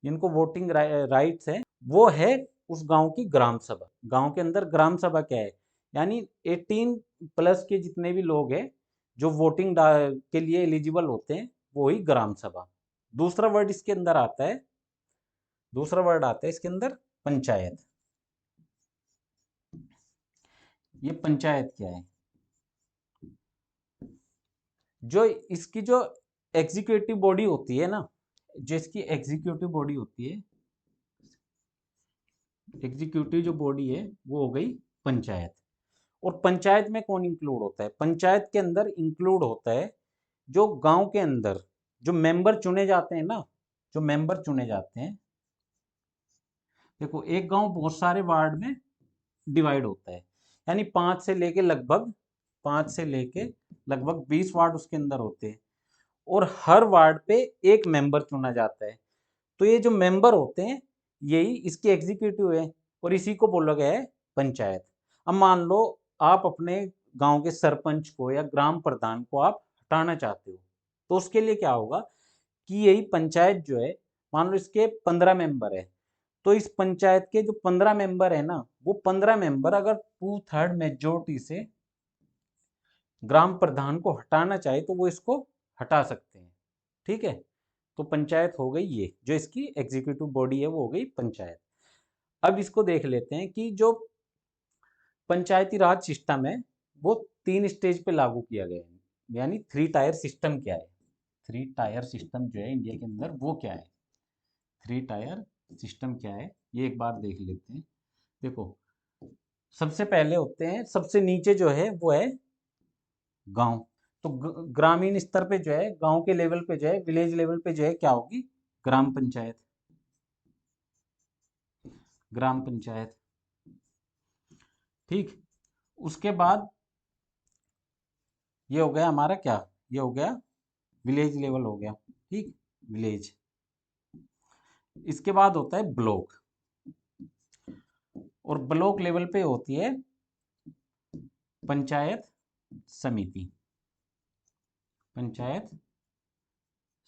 जिनको वोटिंग राइट्स है, वो है उस गांव की ग्राम सभा। गांव के अंदर ग्राम सभा क्या है, यानी 18 प्लस के जितने भी लोग हैं जो वोटिंग के लिए एलिजिबल होते हैं वो ही ग्राम सभा। दूसरा वर्ड इसके अंदर आता है, दूसरा वर्ड आता है इसके अंदर पंचायत। ये पंचायत क्या है, जो इसकी जो एग्जीक्यूटिव बॉडी होती है ना, जिसकी एग्जीक्यूटिव बॉडी होती है, एग्जीक्यूटिव जो बॉडी है वो हो गई पंचायत। और पंचायत में कौन इंक्लूड होता है? पंचायत के अंदर इंक्लूड होता है जो गांव के अंदर जो मेंबर चुने जाते हैं ना, जो मेंबर चुने जाते हैं। देखो एक गांव बहुत सारे वार्ड में डिवाइड होता है, यानी 5 से लेके लगभग 20 वार्ड उसके अंदर होते हैं, और हर वार्ड पे एक मेंबर चुना जाता है। तो ये जो मेंबर होते हैं यही इसकी एग्जीक्यूटिव है, और इसी को बोला गया है पंचायत। अब मान लो आप अपने गांव के सरपंच को या ग्राम प्रधान को आप हटाना चाहते हो, तो उसके लिए क्या होगा कि यही पंचायत जो है, मान लो इसके 15 मेंबर है, तो इस पंचायत के जो 15 मेंबर है ना, वो 15 मेंबर अगर 2/3 मेजोरिटी से ग्राम प्रधान को हटाना चाहे तो वो इसको हटा सकते हैं। ठीक है, तो पंचायत हो गई, ये जो इसकी एग्जीक्यूटिव बॉडी है वो हो गई पंचायत। अब इसको देख लेते हैं कि जो पंचायती राज सिस्टम है वो 3 स्टेज पे लागू किया गया है, यानी 3 टायर सिस्टम क्या है, 3 टायर सिस्टम जो है इंडिया के अंदर वो क्या है, 3 टायर सिस्टम क्या है ये एक बार देख लेते हैं। देखो सबसे पहले होते हैं, सबसे नीचे जो है वो है गांव। तो ग्रामीण स्तर पे जो है, गांव के लेवल पे जो है, विलेज लेवल पे जो है क्या होगी, ग्राम पंचायत, ग्राम पंचायत। ठीक, उसके बाद ये हो गया हमारा क्या, ये हो गया विलेज लेवल हो गया। ठीक, विलेज। इसके बाद होता है ब्लॉक, और ब्लॉक लेवल पे होती है पंचायत समिति, पंचायत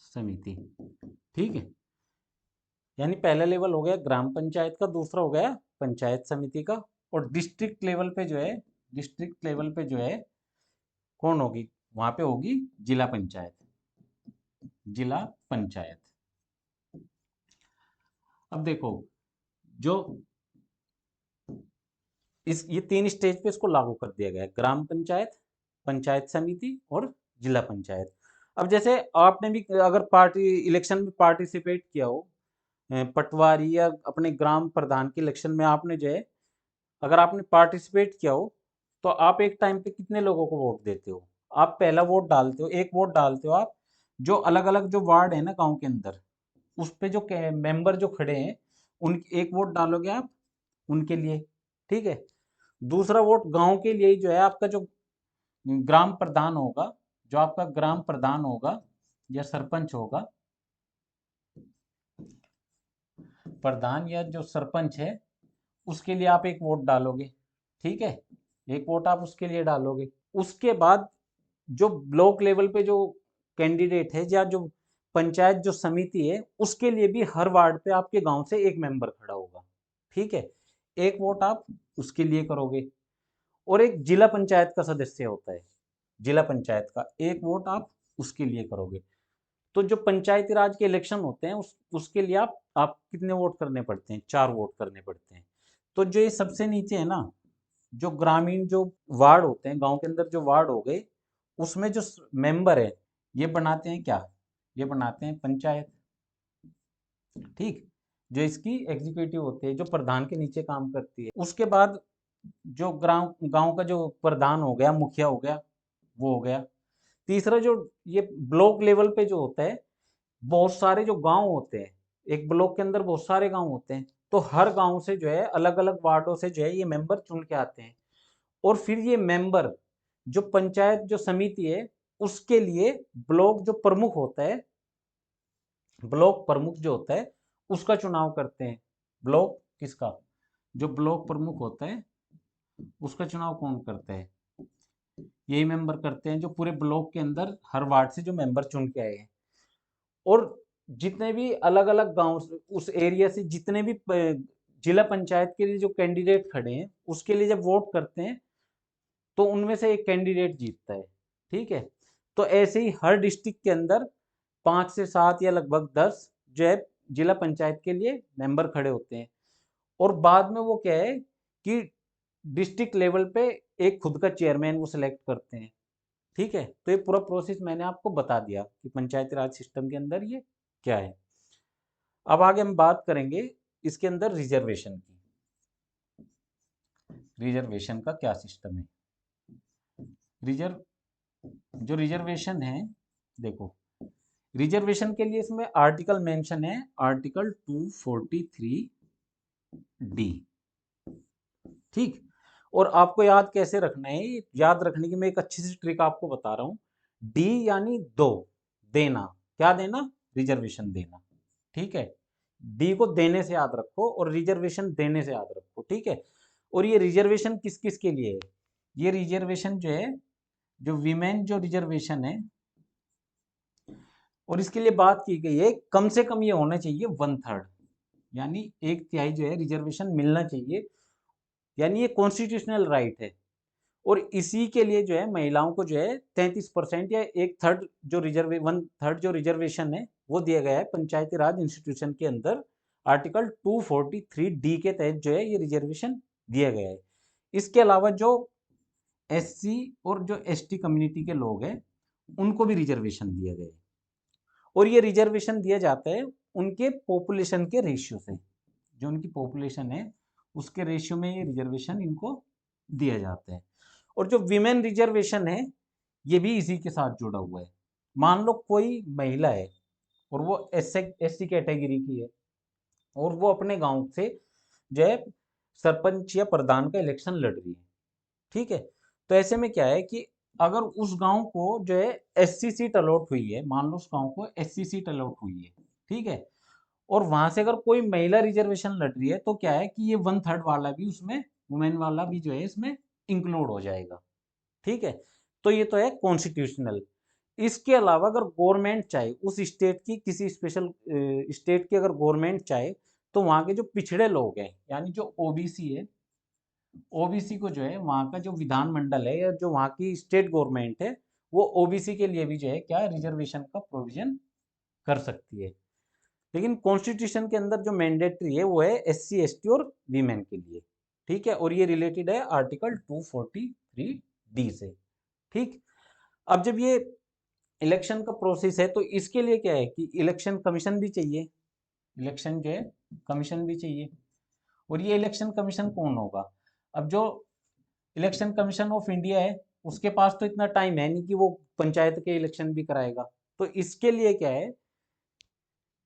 समिति। ठीक है, यानी पहला लेवल हो गया ग्राम पंचायत का, दूसरा हो गया पंचायत समिति का, और डिस्ट्रिक्ट लेवल पे जो है, डिस्ट्रिक्ट लेवल पे जो है कौन होगी, वहां पे होगी जिला पंचायत, जिला पंचायत। अब देखो जो ये 3 स्टेज पे इसको लागू कर दिया गया है, ग्राम पंचायत, पंचायत समिति और जिला पंचायत। अब जैसे आपने भी अगर पार्टी इलेक्शन में पार्टिसिपेट किया हो, पटवारी या अपने ग्राम प्रधान के इलेक्शन में आपने जो है अगर आपने पार्टिसिपेट किया हो, तो आप एक टाइम पे कितने लोगों को वोट देते हो? आप पहला वोट डालते हो, एक वोट डालते हो आप, जो अलग अलग जो वार्ड है ना गांव के अंदर, उस पे जो मेंबर जो खड़े हैं उन एक वोट डालोगे आप उनके लिए। ठीक है, दूसरा वोट गांव के लिए जो है आपका जो ग्राम प्रधान होगा, जो आपका ग्राम प्रधान होगा या सरपंच होगा, प्रधान या जो सरपंच है उसके लिए आप एक वोट डालोगे। ठीक है, एक वोट आप उसके लिए डालोगे। उसके बाद जो ब्लॉक लेवल पे जो कैंडिडेट है या जो पंचायत जो समिति है उसके लिए भी हर वार्ड पे आपके गांव से एक मेंबर खड़ा होगा। ठीक है, एक वोट आप उसके लिए करोगे, और एक जिला पंचायत का सदस्य होता है, जिला पंचायत का एक वोट आप उसके लिए करोगे। तो जो पंचायती राज के इलेक्शन होते हैं उसके लिए आप कितने वोट करने पड़ते हैं, 4 वोट करने पड़ते हैं। तो जो ये सबसे नीचे है ना, जो ग्रामीण जो वार्ड होते हैं गांव के अंदर जो वार्ड हो गए, उसमें जो मेंबर है ये बनाते हैं क्या, ये बनाते हैं पंचायत। ठीक, जो इसकी एग्जीक्यूटिव होती है, जो प्रधान के नीचे काम करती है। उसके बाद जो गांव का जो प्रधान हो गया, मुखिया हो गया, वो हो गया। तीसरा जो ये ब्लॉक लेवल पे जो होता है, बहुत सारे जो गांव होते हैं, एक ब्लॉक के अंदर बहुत सारे गांव होते हैं, तो हर गांव से जो है अलग अलग वार्डों से जो है ये मेंबर चुन के आते हैं, और फिर ये मेंबर जो पंचायत जो समिति है उसके लिए ब्लॉक जो प्रमुख होता है, ब्लॉक प्रमुख जो होता है उसका चुनाव करते हैं। ब्लॉक किसका, जो ब्लॉक प्रमुख होता है उसका चुनाव कौन करता है, यही मेंबर करते हैं, जो पूरे ब्लॉक के अंदर हर वार्ड से जो मेंबर चुन के आए हैं। और जितने भी अलग अलग गांव उस एरिया से जितने भी जिला पंचायत के लिए जो कैंडिडेट खड़े हैं उसके लिए जब वोट करते हैं तो उनमें से एक कैंडिडेट जीतता है। ठीक है, तो ऐसे ही हर डिस्ट्रिक्ट के अंदर 5 से 7 या लगभग 10 जो है जिला पंचायत के लिए मेंबर खड़े होते हैं, और बाद में वो क्या है कि डिस्ट्रिक्ट लेवल पे एक खुद का चेयरमैन वो सिलेक्ट करते हैं। ठीक है, तो ये पूरा प्रोसेस मैंने आपको बता दिया कि पंचायती राज सिस्टम के अंदर ये क्या है। अब आगे हम बात करेंगे इसके अंदर रिजर्वेशन की। रिजर्वेशन का क्या सिस्टम है। जो रिजर्वेशन है, देखो रिजर्वेशन के लिए इसमें आर्टिकल मेंशन है, आर्टिकल 243 डी। ठीक, और आपको याद कैसे रखना है, याद रखने की मैं एक अच्छी सी ट्रिक आपको बता रहा हूं। डी यानी दो, देना, क्या देना, रिजर्वेशन देना। ठीक है, डी को देने से याद रखो और रिजर्वेशन देने से याद रखो। ठीक है, और ये रिजर्वेशन किस किस के लिए है, ये रिजर्वेशन जो है, जो वीमेन जो रिजर्वेशन है, और इसके लिए बात की गई है कम से कम ये होना चाहिए 1/3, यानी एक तिहाई जो है रिजर्वेशन मिलना चाहिए, यानी ये कॉन्स्टिट्यूशनल राइट है। और इसी के लिए जो है महिलाओं को जो है 33% या 1/3 जो 1/3 जो रिजर्वेशन है वो दिया गया है पंचायती राज इंस्टीट्यूशन के अंदर। आर्टिकल 243 डी के तहत जो है ये रिजर्वेशन दिया गया है। इसके अलावा जो एससी और जो एसटी कम्युनिटी के लोग हैं उनको भी रिजर्वेशन दिया गया है, और ये रिजर्वेशन दिया जाता है उनके पॉपुलेशन के रेशियो से। जो उनकी पॉपुलेशन है उसके रेशियो में ये रिजर्वेशन इनको दिया जाता है। और जो विमेन रिजर्वेशन है ये भी इसी के साथ जुड़ा हुआ है। मान लो कोई महिला है और वो एससी कैटेगरी की है और वो अपने गांव से जो है सरपंच या प्रधान का इलेक्शन लड़ रही है। ठीक है, तो ऐसे में क्या है कि अगर उस गांव को जो है एससी सीट अलॉट हुई है, मान लो उस गांव को एससी सीट अलॉट हुई है, ठीक है, और वहां से अगर कोई महिला रिजर्वेशन लड़ रही है तो क्या है कि ये 1/3 वाला भी उसमें, वुमेन वाला भी जो है इसमें इंक्लूड हो जाएगा। ठीक है, तो ये तो है कॉन्स्टिट्यूशनल। इसके अलावा अगर गवर्नमेंट चाहे, उस स्टेट की किसी स्पेशल स्टेट की अगर गवर्नमेंट चाहे, तो वहां के जो पिछड़े लोग हैं यानी जो ओबीसी है, ओबीसी को जो है वहाँ का जो विधानमंडल है या जो वहाँ की स्टेट गवर्नमेंट है वो ओबीसी के लिए भी जो है क्या रिजर्वेशन का प्रोविजन कर सकती है। लेकिन कॉन्स्टिट्यूशन के अंदर जो मैंडेटरी है वो है एससी एसटी और वीमेन के लिए। ठीक है, और ये रिलेटेड है आर्टिकल 243 डी से। ठीक, अब जब ये इलेक्शन का प्रोसेस है तो इसके लिए क्या है कि इलेक्शन कमीशन भी चाहिए, इलेक्शन जो है कमीशन भी चाहिए। और ये इलेक्शन कमीशन कौन होगा, अब जो इलेक्शन कमीशन ऑफ इंडिया है उसके पास तो इतना टाइम है नहीं कि वो पंचायत के इलेक्शन भी कराएगा। तो इसके लिए क्या है,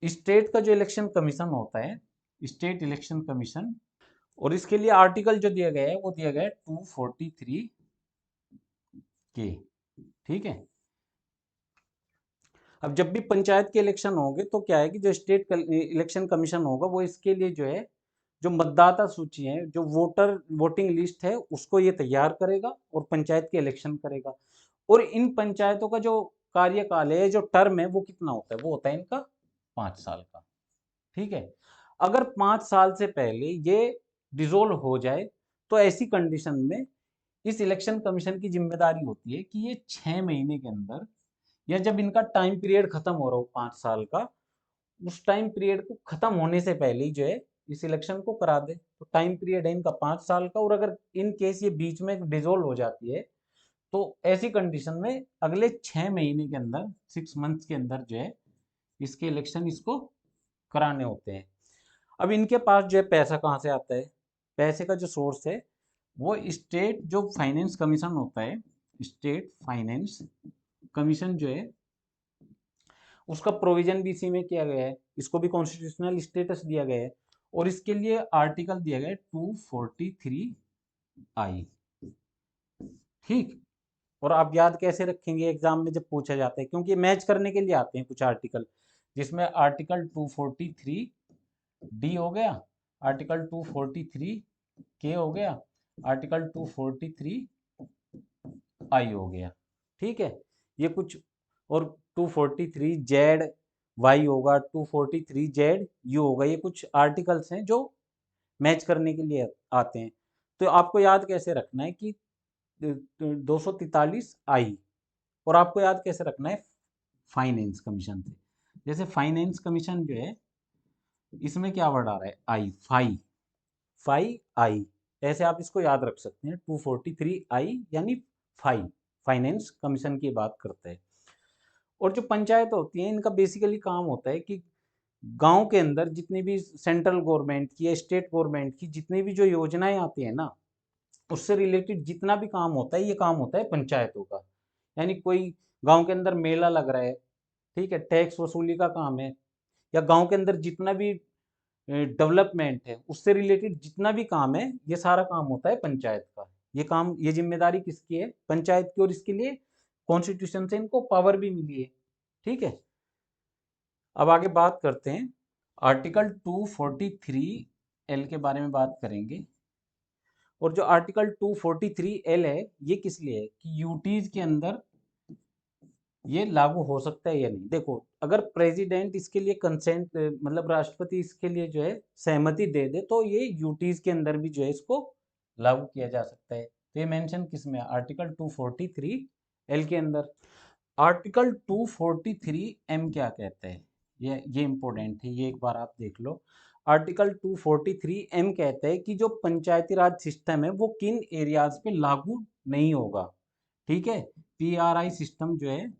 स्टेट का जो इलेक्शन कमीशन होता है, स्टेट इलेक्शन कमीशन, और इसके लिए आर्टिकल जो दिया गया है वो दिया गया है 243 के। ठीक है, अब जब भी पंचायत के इलेक्शन होंगे तो क्या है कि जो स्टेट इलेक्शन कमीशन होगा वो इसके लिए जो है जो मतदाता सूची है, जो वोटिंग लिस्ट है उसको ये तैयार करेगा और पंचायत के इलेक्शन करेगा। और इन पंचायतों का जो कार्यकाल है, जो टर्म है वो कितना होता है, वो होता है इनका 5 साल का। ठीक है, अगर 5 साल से पहले ये डिसोल्व हो जाए तो ऐसी कंडीशन में इस इलेक्शन कमीशन की जिम्मेदारी होती है कि ये 6 महीने के अंदर, या जब इनका टाइम पीरियड खत्म हो रहा हो 5 साल का, उस टाइम पीरियड को खत्म होने से पहले ही जो है इस इलेक्शन को करा दे। तो टाइम पीरियड है इनका 5 साल का, और अगर इन केस ये बीच में डिसोल्व हो जाती है तो ऐसी कंडीशन में अगले 6 महीने के अंदर, 6 मंथ्स के अंदर जो है इसके इलेक्शन इसको कराने होते हैं। अब इनके पास जो है पैसा कहाँ से आता है, पैसे का जो सोर्स है वो स्टेट जो फाइनेंस कमीशन होता है, स्टेट फाइनेंस कमीशन जो है उसका प्रोविजन भी इसी में किया गया है, इसको भी कॉन्स्टिट्यूशनल स्टेटस दिया गया है। और इसके लिए आर्टिकल दिया गया है 243 आई। ठीक, और आप याद कैसे रखेंगे एग्जाम में जब पूछा जाता है, क्योंकि मैच करने के लिए आते हैं कुछ आर्टिकल, जिसमें आर्टिकल 243 डी हो गया, आर्टिकल 243 के हो गया, आर्टिकल 243 आई हो गया। ठीक है, ये कुछ, और 243 जेड वाई होगा, 243 जेड यू होगा, ये कुछ आर्टिकल्स हैं जो मैच करने के लिए आते हैं। तो आपको याद कैसे रखना है कि 243 आई, और आपको याद कैसे रखना है फाइनेंस कमीशन से। जैसे फाइनेंस कमीशन जो है इसमें क्या वर्ड आ रहा है, आई, फाई, फाई आई, ऐसे आप इसको याद रख सकते हैं 243 आई यानी फाई, फाइनेंस कमीशन की बात करते हैं। और जो पंचायत होती है इनका बेसिकली काम होता है कि गांव के अंदर जितनी भी सेंट्रल गवर्नमेंट की या स्टेट गवर्नमेंट की जितनी भी जो योजनाएं आती है ना, उससे रिलेटेड जितना भी काम होता है ये काम होता है पंचायतों का। यानी कोई गांव के अंदर मेला लग रहा है, ठीक है, टैक्स वसूली का काम है, या गांव के अंदर जितना भी डेवलपमेंट है उससे रिलेटेड जितना भी काम है ये सारा काम होता है पंचायत का। ये काम, ये जिम्मेदारी किसकी है? पंचायत की। और इसके लिए कॉन्स्टिट्यूशन से इनको पावर भी मिली है, ठीक है। अब आगे बात करते हैं, आर्टिकल 243 एल के बारे में बात करेंगे। और जो आर्टिकल 243 एल है ये किस लिए है कि यूटीज के अंदर ये लागू हो सकता है या नहीं। देखो, अगर प्रेसिडेंट इसके लिए कंसेंट, मतलब राष्ट्रपति इसके लिए जो है सहमति दे दे तो ये यूटीज के अंदर भी जो है इसको लागू किया जा सकता है। तो ये मेंशन किस में? आर्टिकल 243 एल के अंदर। आर्टिकल 243 एम क्या कहता है, ये इंपॉर्टेंट है, ये एक बार आप देख लो। आर्टिकल 243 एम कहता है कि जो पंचायती राज सिस्टम है वो किन एरियाज पे लागू नहीं होगा, ठीक है। पीआरआई सिस्टम जो है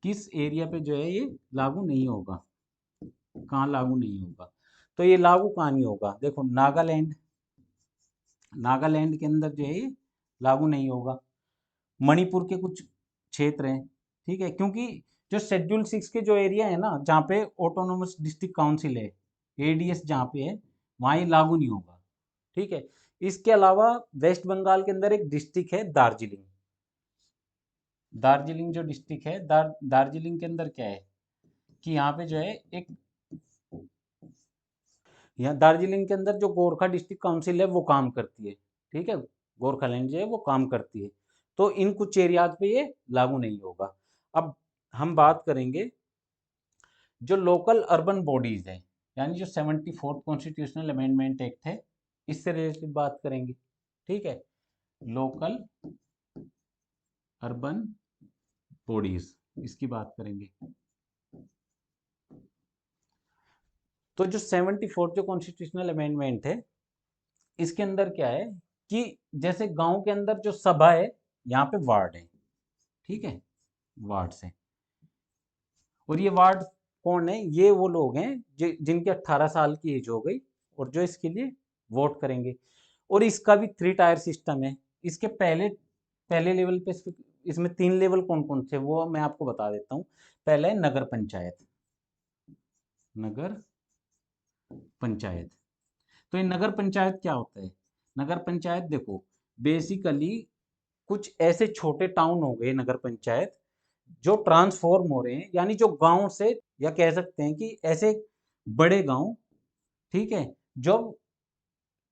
किस एरिया पे जो है ये लागू नहीं होगा, कहाँ लागू नहीं होगा। तो ये लागू कहाँ नहीं होगा? देखो, नागालैंड, नागालैंड के अंदर जो है ये लागू नहीं होगा। मणिपुर के कुछ क्षेत्र हैं, ठीक है, क्योंकि जो शेड्यूल 6 के जो एरिया है ना, जहाँ पे ऑटोनोमस डिस्ट्रिक्ट काउंसिल है, एडीएस जहाँ पे है, वहाँ ये लागू नहीं होगा, ठीक है। इसके अलावा वेस्ट बंगाल के अंदर एक डिस्ट्रिक्ट है दार्जिलिंग। दार्जिलिंग जो डिस्ट्रिक्ट है, दार्जिलिंग के अंदर क्या है कि यहाँ पे जो है एक, यहाँ दार्जिलिंग के अंदर जो गोरखा डिस्ट्रिक्ट काउंसिल है वो काम करती है, ठीक है, गोरखालैंड जो है वो काम करती है। तो इन कुछ एरियाज पे ये लागू नहीं होगा। अब हम बात करेंगे जो लोकल अर्बन बॉडीज है, यानी जो 74th कॉन्स्टिट्यूशनल अमेंडमेंट एक्ट है, इससे रिलेटेड बात करेंगे, ठीक है। लोकल अर्बन बॉडीज, इसकी बात करेंगे। तो जो 74th जो कॉन्स्टिट्यूशनल अमेंडमेंट है, इसके अंदर क्या है कि जैसे गांव के अंदर जो सभा है, यहाँ पे वार्ड है, ठीक है, वार्ड से। और ये वार्ड कौन है? ये वो लोग हैं जिनके 18 साल की एज हो गई और जो इसके लिए वोट करेंगे। और इसका भी 3 टायर सिस्टम है। इसके पहले पहले लेवल पे इसमें 3 लेवल कौन कौन से, वो मैं आपको बता देता हूँ। पहला है नगर पंचायत, नगर पंचायत। तो ये नगर पंचायत क्या होता है? नगर पंचायत देखो, बेसिकली कुछ ऐसे छोटे टाउन हो गए नगर पंचायत जो ट्रांसफॉर्म हो रहे हैं, यानी जो गांव से, या कह सकते हैं कि ऐसे बड़े गांव, ठीक है, जो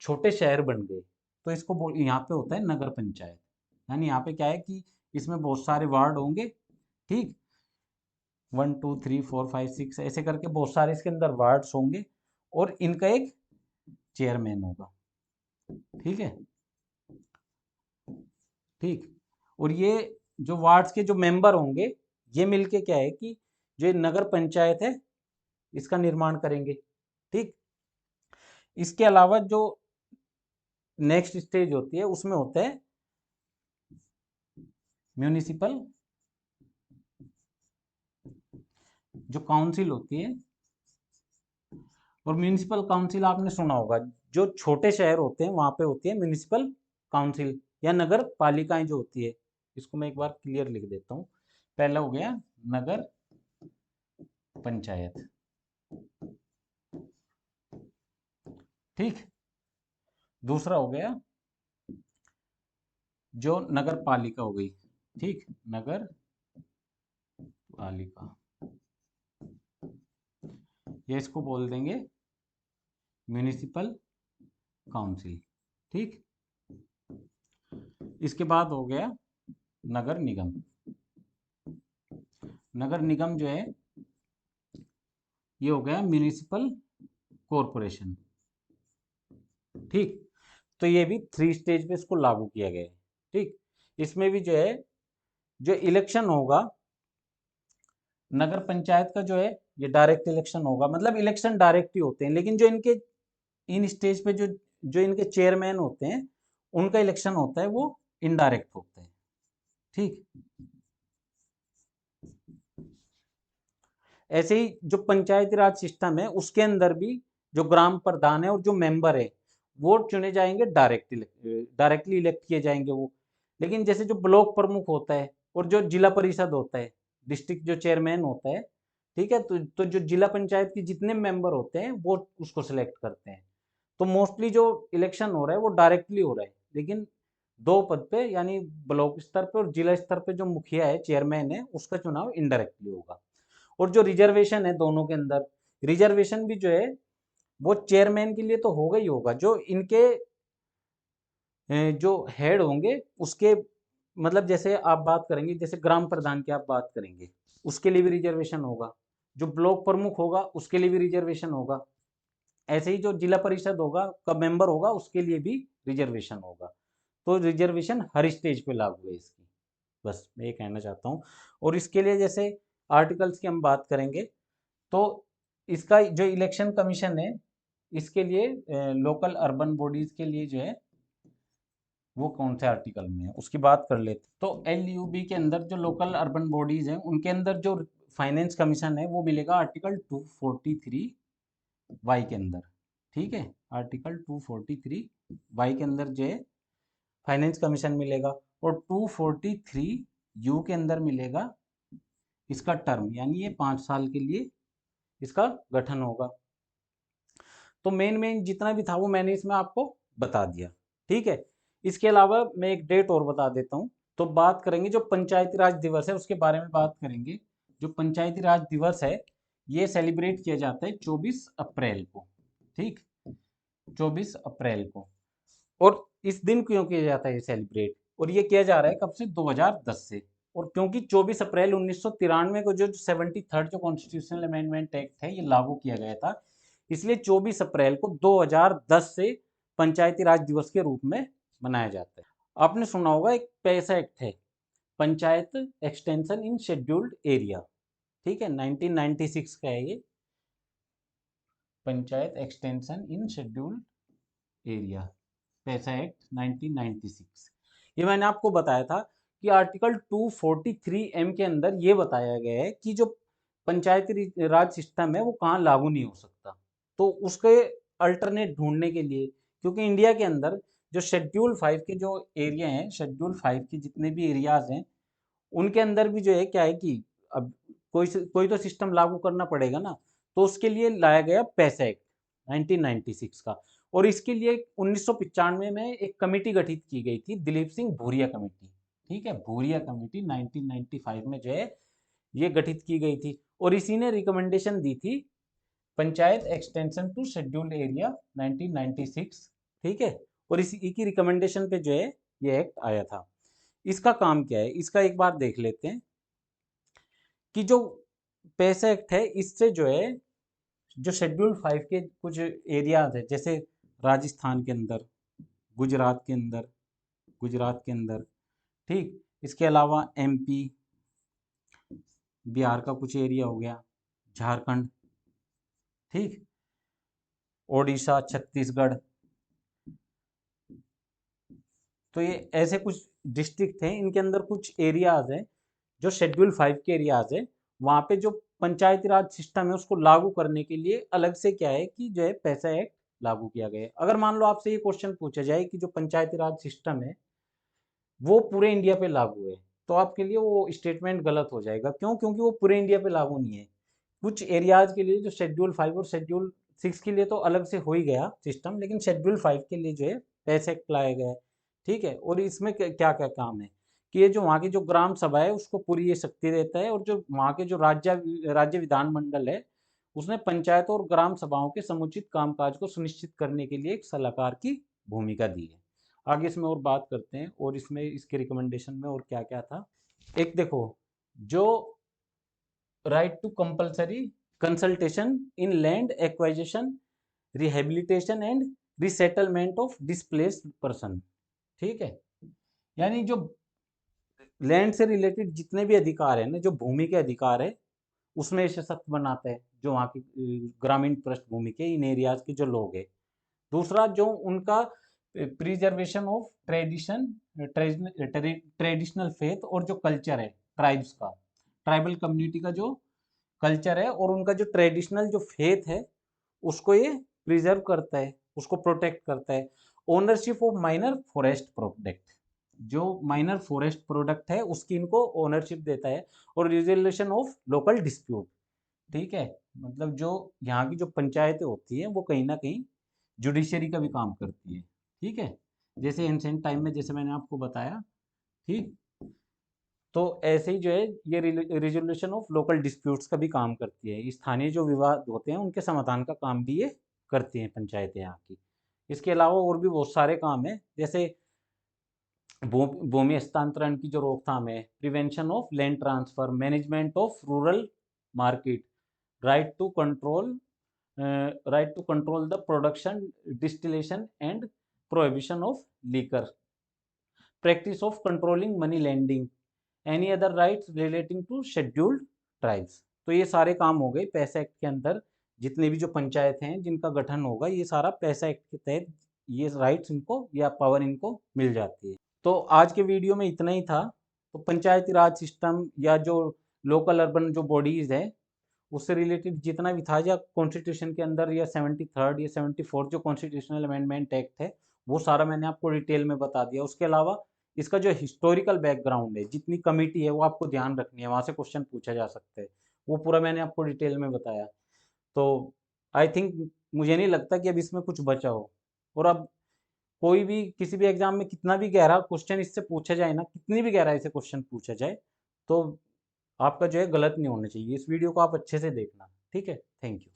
छोटे शहर बन गए, तो इसको बोल, यहाँ पे होता है नगर पंचायत। यानी यहाँ पे क्या है कि इसमें बहुत सारे वार्ड होंगे, ठीक, 1 2 3 4 5 6 ऐसे करके बहुत सारे इसके अंदर वार्ड्स होंगे और इनका एक चेयरमैन होगा, ठीक है, ठीक। और ये जो वार्ड्स के जो मेंबर होंगे, ये मिलके क्या है कि जो ये नगर पंचायत है इसका निर्माण करेंगे, ठीक। इसके अलावा जो नेक्स्ट स्टेज होती है उसमें होता है म्यूनिसिपल, जो काउंसिल होती है। और म्यूनिसिपल काउंसिल आपने सुना होगा, जो छोटे शहर होते हैं वहां पे होती है म्यूनिसिपल काउंसिल या नगर पालिकाएं जो होती है। इसको मैं एक बार क्लियर लिख देता हूँ। पहला हो गया नगर पंचायत, ठीक। दूसरा हो गया जो नगर पालिका हो गई, ठीक, नगर पालिका, ये इसको बोल देंगे म्यूनिसिपल काउंसिल, ठीक। इसके बाद हो गया नगर निगम। नगर निगम जो है ये हो गया म्यूनिसिपल कॉरपोरेशन, ठीक। तो ये भी 3 स्टेज पे इसको लागू किया गया है, ठीक। इसमें भी जो है जो इलेक्शन होगा नगर पंचायत का, जो है ये डायरेक्ट इलेक्शन होगा, मतलब इलेक्शन डायरेक्ट ही होते हैं। लेकिन जो इनके इन स्टेज पे जो जो इनके चेयरमैन होते हैं उनका इलेक्शन होता है वो इनडायरेक्ट होता है, ठीक। ऐसे ही जो पंचायती राज सिस्टम है उसके अंदर भी जो ग्राम प्रधान है और जो मेंबर है वो चुने जाएंगे, डायरेक्टली इलेक्ट किए जाएंगे वो। लेकिन जैसे जो ब्लॉक प्रमुख होता है और जो जिला परिषद होता है, डिस्ट्रिक्ट जो चेयरमैन होता है, ठीक है, तो जो जिला पंचायत के जितने मेंबर होते हैं वो उसको सिलेक्ट करते हैं। तो मोस्टली जो इलेक्शन हो रहा है वो डायरेक्टली हो रहा है, लेकिन दो पद पे यानी ब्लॉक स्तर पे और जिला स्तर पे जो मुखिया है, चेयरमैन है, उसका चुनाव इनडायरेक्टली होगा। और जो रिजर्वेशन है दोनों के अंदर, रिजर्वेशन भी जो है वो चेयरमैन के लिए तो होगा ही होगा, जो इनके जो हेड होंगे उसके, मतलब जैसे आप बात करेंगे, जैसे ग्राम प्रधान की आप बात करेंगे, उसके लिए भी रिजर्वेशन होगा। जो ब्लॉक प्रमुख होगा उसके लिए भी रिजर्वेशन होगा। ऐसे ही जो जिला परिषद होगा का मेंबर होगा उसके लिए भी रिजर्वेशन होगा। तो रिजर्वेशन हर स्टेज पे लागू है इसकी, बस मैं ये कहना चाहता हूँ। और इसके लिए जैसे आर्टिकल्स की हम बात करेंगे, तो इसका जो इलेक्शन कमीशन है, इसके लिए लोकल अर्बन बॉडीज के लिए जो है वो कौन से आर्टिकल में है उसकी बात कर लेते हैं। तो एलयूबी के अंदर जो लोकल अर्बन बॉडीज हैं उनके अंदर जो फाइनेंस कमीशन है वो मिलेगा आर्टिकल 243 वाई के अंदर। ठीक है, आर्टिकल 243 वाई के अंदर जो है फाइनेंस कमीशन मिलेगा। और 243 यू के अंदर मिलेगा इसका टर्म, यानी ये 5 साल के लिए इसका गठन होगा। तो मेन मेन जितना भी था वो मैंने इसमें आपको बता दिया। ठीक है, इसके अलावा मैं एक डेट और बता देता हूँ। तो बात करेंगे जो पंचायती राज दिवस है उसके बारे में बात करेंगे। जो पंचायती राज दिवस है ये सेलिब्रेट किया जाता है 24 अप्रैल को। ठीक, 24 अप्रैल को। और इस दिन क्यों किया जाता है ये सेलिब्रेट, और ये किया जा रहा है कब से, 2010 से। और क्योंकि 24 अप्रैल 1993 को जो 73rd जो कॉन्स्टिट्यूशनल अमेंडमेंट एक्ट है ये लागू किया गया था, इसलिए 24 अप्रैल को 2010 से पंचायती राज दिवस के रूप में मनाया जाता है। आपने सुना होगा एक पैसा एक्ट है, panchayat extension in scheduled area. ठीक है, 1996 का है ये, panchayat extension in scheduled area, पैसा एक्ट 1996। ये मैंने आपको बताया था कि आर्टिकल 243 एम के अंदर ये बताया गया है कि जो पंचायती राज सिस्टम है वो कहाँ लागू नहीं हो सकता। तो उसके अल्टरनेट ढूंढने के लिए, क्योंकि इंडिया के अंदर जो शेड्यूल 5 के जो एरिया हैं, शेड्यूल 5 के जितने भी एरियाज हैं उनके अंदर भी जो है क्या है कि अब कोई तो सिस्टम लागू करना पड़ेगा ना। तो उसके लिए लाया गया पैसा एक्ट 1996 का। और इसके लिए 1995 में एक कमेटी गठित की गई थी, दिलीप सिंह भूरिया कमेटी। ठीक है, भूरिया कमेटी 1995 में जो है ये गठित की गई थी, और इसी ने रिकमेंडेशन दी थी panchayat extension to scheduled area 1996। ठीक है, और इसी की रिकमेंडेशन पे जो है ये एक्ट आया था। इसका काम क्या है, इसका एक बार देख लेते हैं कि जो पैसा एक्ट है इससे जो है जो शेड्यूल 5 के कुछ एरियाज है, जैसे राजस्थान के अंदर, गुजरात के अंदर, ठीक, इसके अलावा एमपी, बिहार का कुछ एरिया हो गया, झारखंड, ठीक, ओडिशा, छत्तीसगढ़। तो ये ऐसे कुछ डिस्ट्रिक्ट हैं, इनके अंदर कुछ एरियाज हैं जो शेड्यूल 5 के एरियाज है। वहाँ पे जो पंचायती राज सिस्टम है उसको लागू करने के लिए अलग से क्या है कि जो है पैसा एक्ट लागू किया गया है। अगर मान लो आपसे ये क्वेश्चन पूछा जाए कि जो पंचायती राज सिस्टम है वो पूरे इंडिया पे लागू है, तो आपके लिए वो स्टेटमेंट गलत हो जाएगा। क्यों? क्योंकि वो पूरे इंडिया पे लागू नहीं है। कुछ एरियाज के लिए जो शेड्यूल 5 और शेड्यूल 6 के लिए तो अलग से हो ही गया सिस्टम, लेकिन शेड्यूल 5 के लिए जो है पैसा एक्ट लाया गया है। ठीक है, और इसमें क्या क्या काम है कि ये जो वहाँ की जो ग्राम सभा है उसको पूरी ये शक्ति देता है, और जो वहाँ के जो राज्य विधानमंडल है उसने पंचायतों और ग्राम सभाओं के समुचित कामकाज को सुनिश्चित करने के लिए एक सलाहकार की भूमिका दी है। आगे इसमें और बात करते हैं, और इसमें इसके रिकमेंडेशन में और क्या क्या था। एक देखो, जो right to compulsory consultation in land acquisition, rehabilitation and resettlement of displaced person. ठीक है, यानी जो लैंड से रिलेटेड जितने भी अधिकार है ना, जो भूमि के अधिकार है उसमें सशक्त बनाता है जो वहाँ की ग्रामीण पृष्ठभूमि के इन एरियाज के जो लोग हैं। दूसरा, जो उनका प्रिजर्वेशन ऑफ ट्रेडिशनल फेथ और जो कल्चर है ट्राइब्स का, ट्राइबल कम्युनिटी का जो कल्चर है और उनका जो ट्रेडिशनल जो फेथ है उसको ये प्रिजर्व करता है, उसको प्रोटेक्ट करता है। Ownership of minor forest product, जो माइनर फॉरेस्ट प्रोडक्ट है उसकी इनको ओनरशिप देता है। और रिजोल्यूशन ऑफ लोकल डिस्प्यूट, ठीक है, मतलब जो यहाँ की जो पंचायतें होती हैं वो कहीं ना कहीं जुडिशरी का भी काम करती है, ठीक है, जैसे एंशिएंट टाइम में जैसे मैंने आपको बताया, ठीक। तो ऐसे ही जो है ये रिजोल्यूशन ऑफ लोकल डिस्प्यूट्स का भी काम करती है, स्थानीय जो विवाद होते हैं उनके समाधान का काम भी ये करती हैं पंचायतें यहाँ की। इसके अलावा और भी बहुत सारे काम हैं, जैसे भूमि हस्तांतरण की जो रोकथाम है, prevention of land transfer, management of rural market, right to control the production, distillation and prohibition of liquor, practice of controlling money lending, any other rights relating to scheduled tribes. तो ये सारे काम हो गए पैसा एक्ट के अंदर, जितने भी जो पंचायत हैं जिनका गठन होगा ये सारा पैसा एक्ट के तहत ये राइट्स इनको या पावर इनको मिल जाती है। तो आज के वीडियो में इतना ही था। तो पंचायती राज सिस्टम या जो लोकल अर्बन जो बॉडीज है उससे रिलेटेड जितना भी था, या कॉन्स्टिट्यूशन के अंदर या 73rd या 74th जो कॉन्स्टिट्यूशनल अमेंडमेंट एक्ट है वो सारा मैंने आपको डिटेल में बता दिया। उसके अलावा इसका जो हिस्टोरिकल बैकग्राउंड है, जितनी कमिटी है वो आपको ध्यान रखनी है, वहाँ से क्वेश्चन पूछा जा सकता है, वो पूरा मैंने आपको डिटेल में बताया। तो आई थिंक मुझे नहीं लगता कि अब इसमें कुछ बचा हो। और अब कोई भी किसी भी एग्जाम में कितना भी गहरा क्वेश्चन इससे पूछा जाए ना, कितनी भी गहराई से क्वेश्चन पूछा जाए, तो आपका जो है गलत नहीं होना चाहिए। इस वीडियो को आप अच्छे से देखना, ठीक है। Thank you.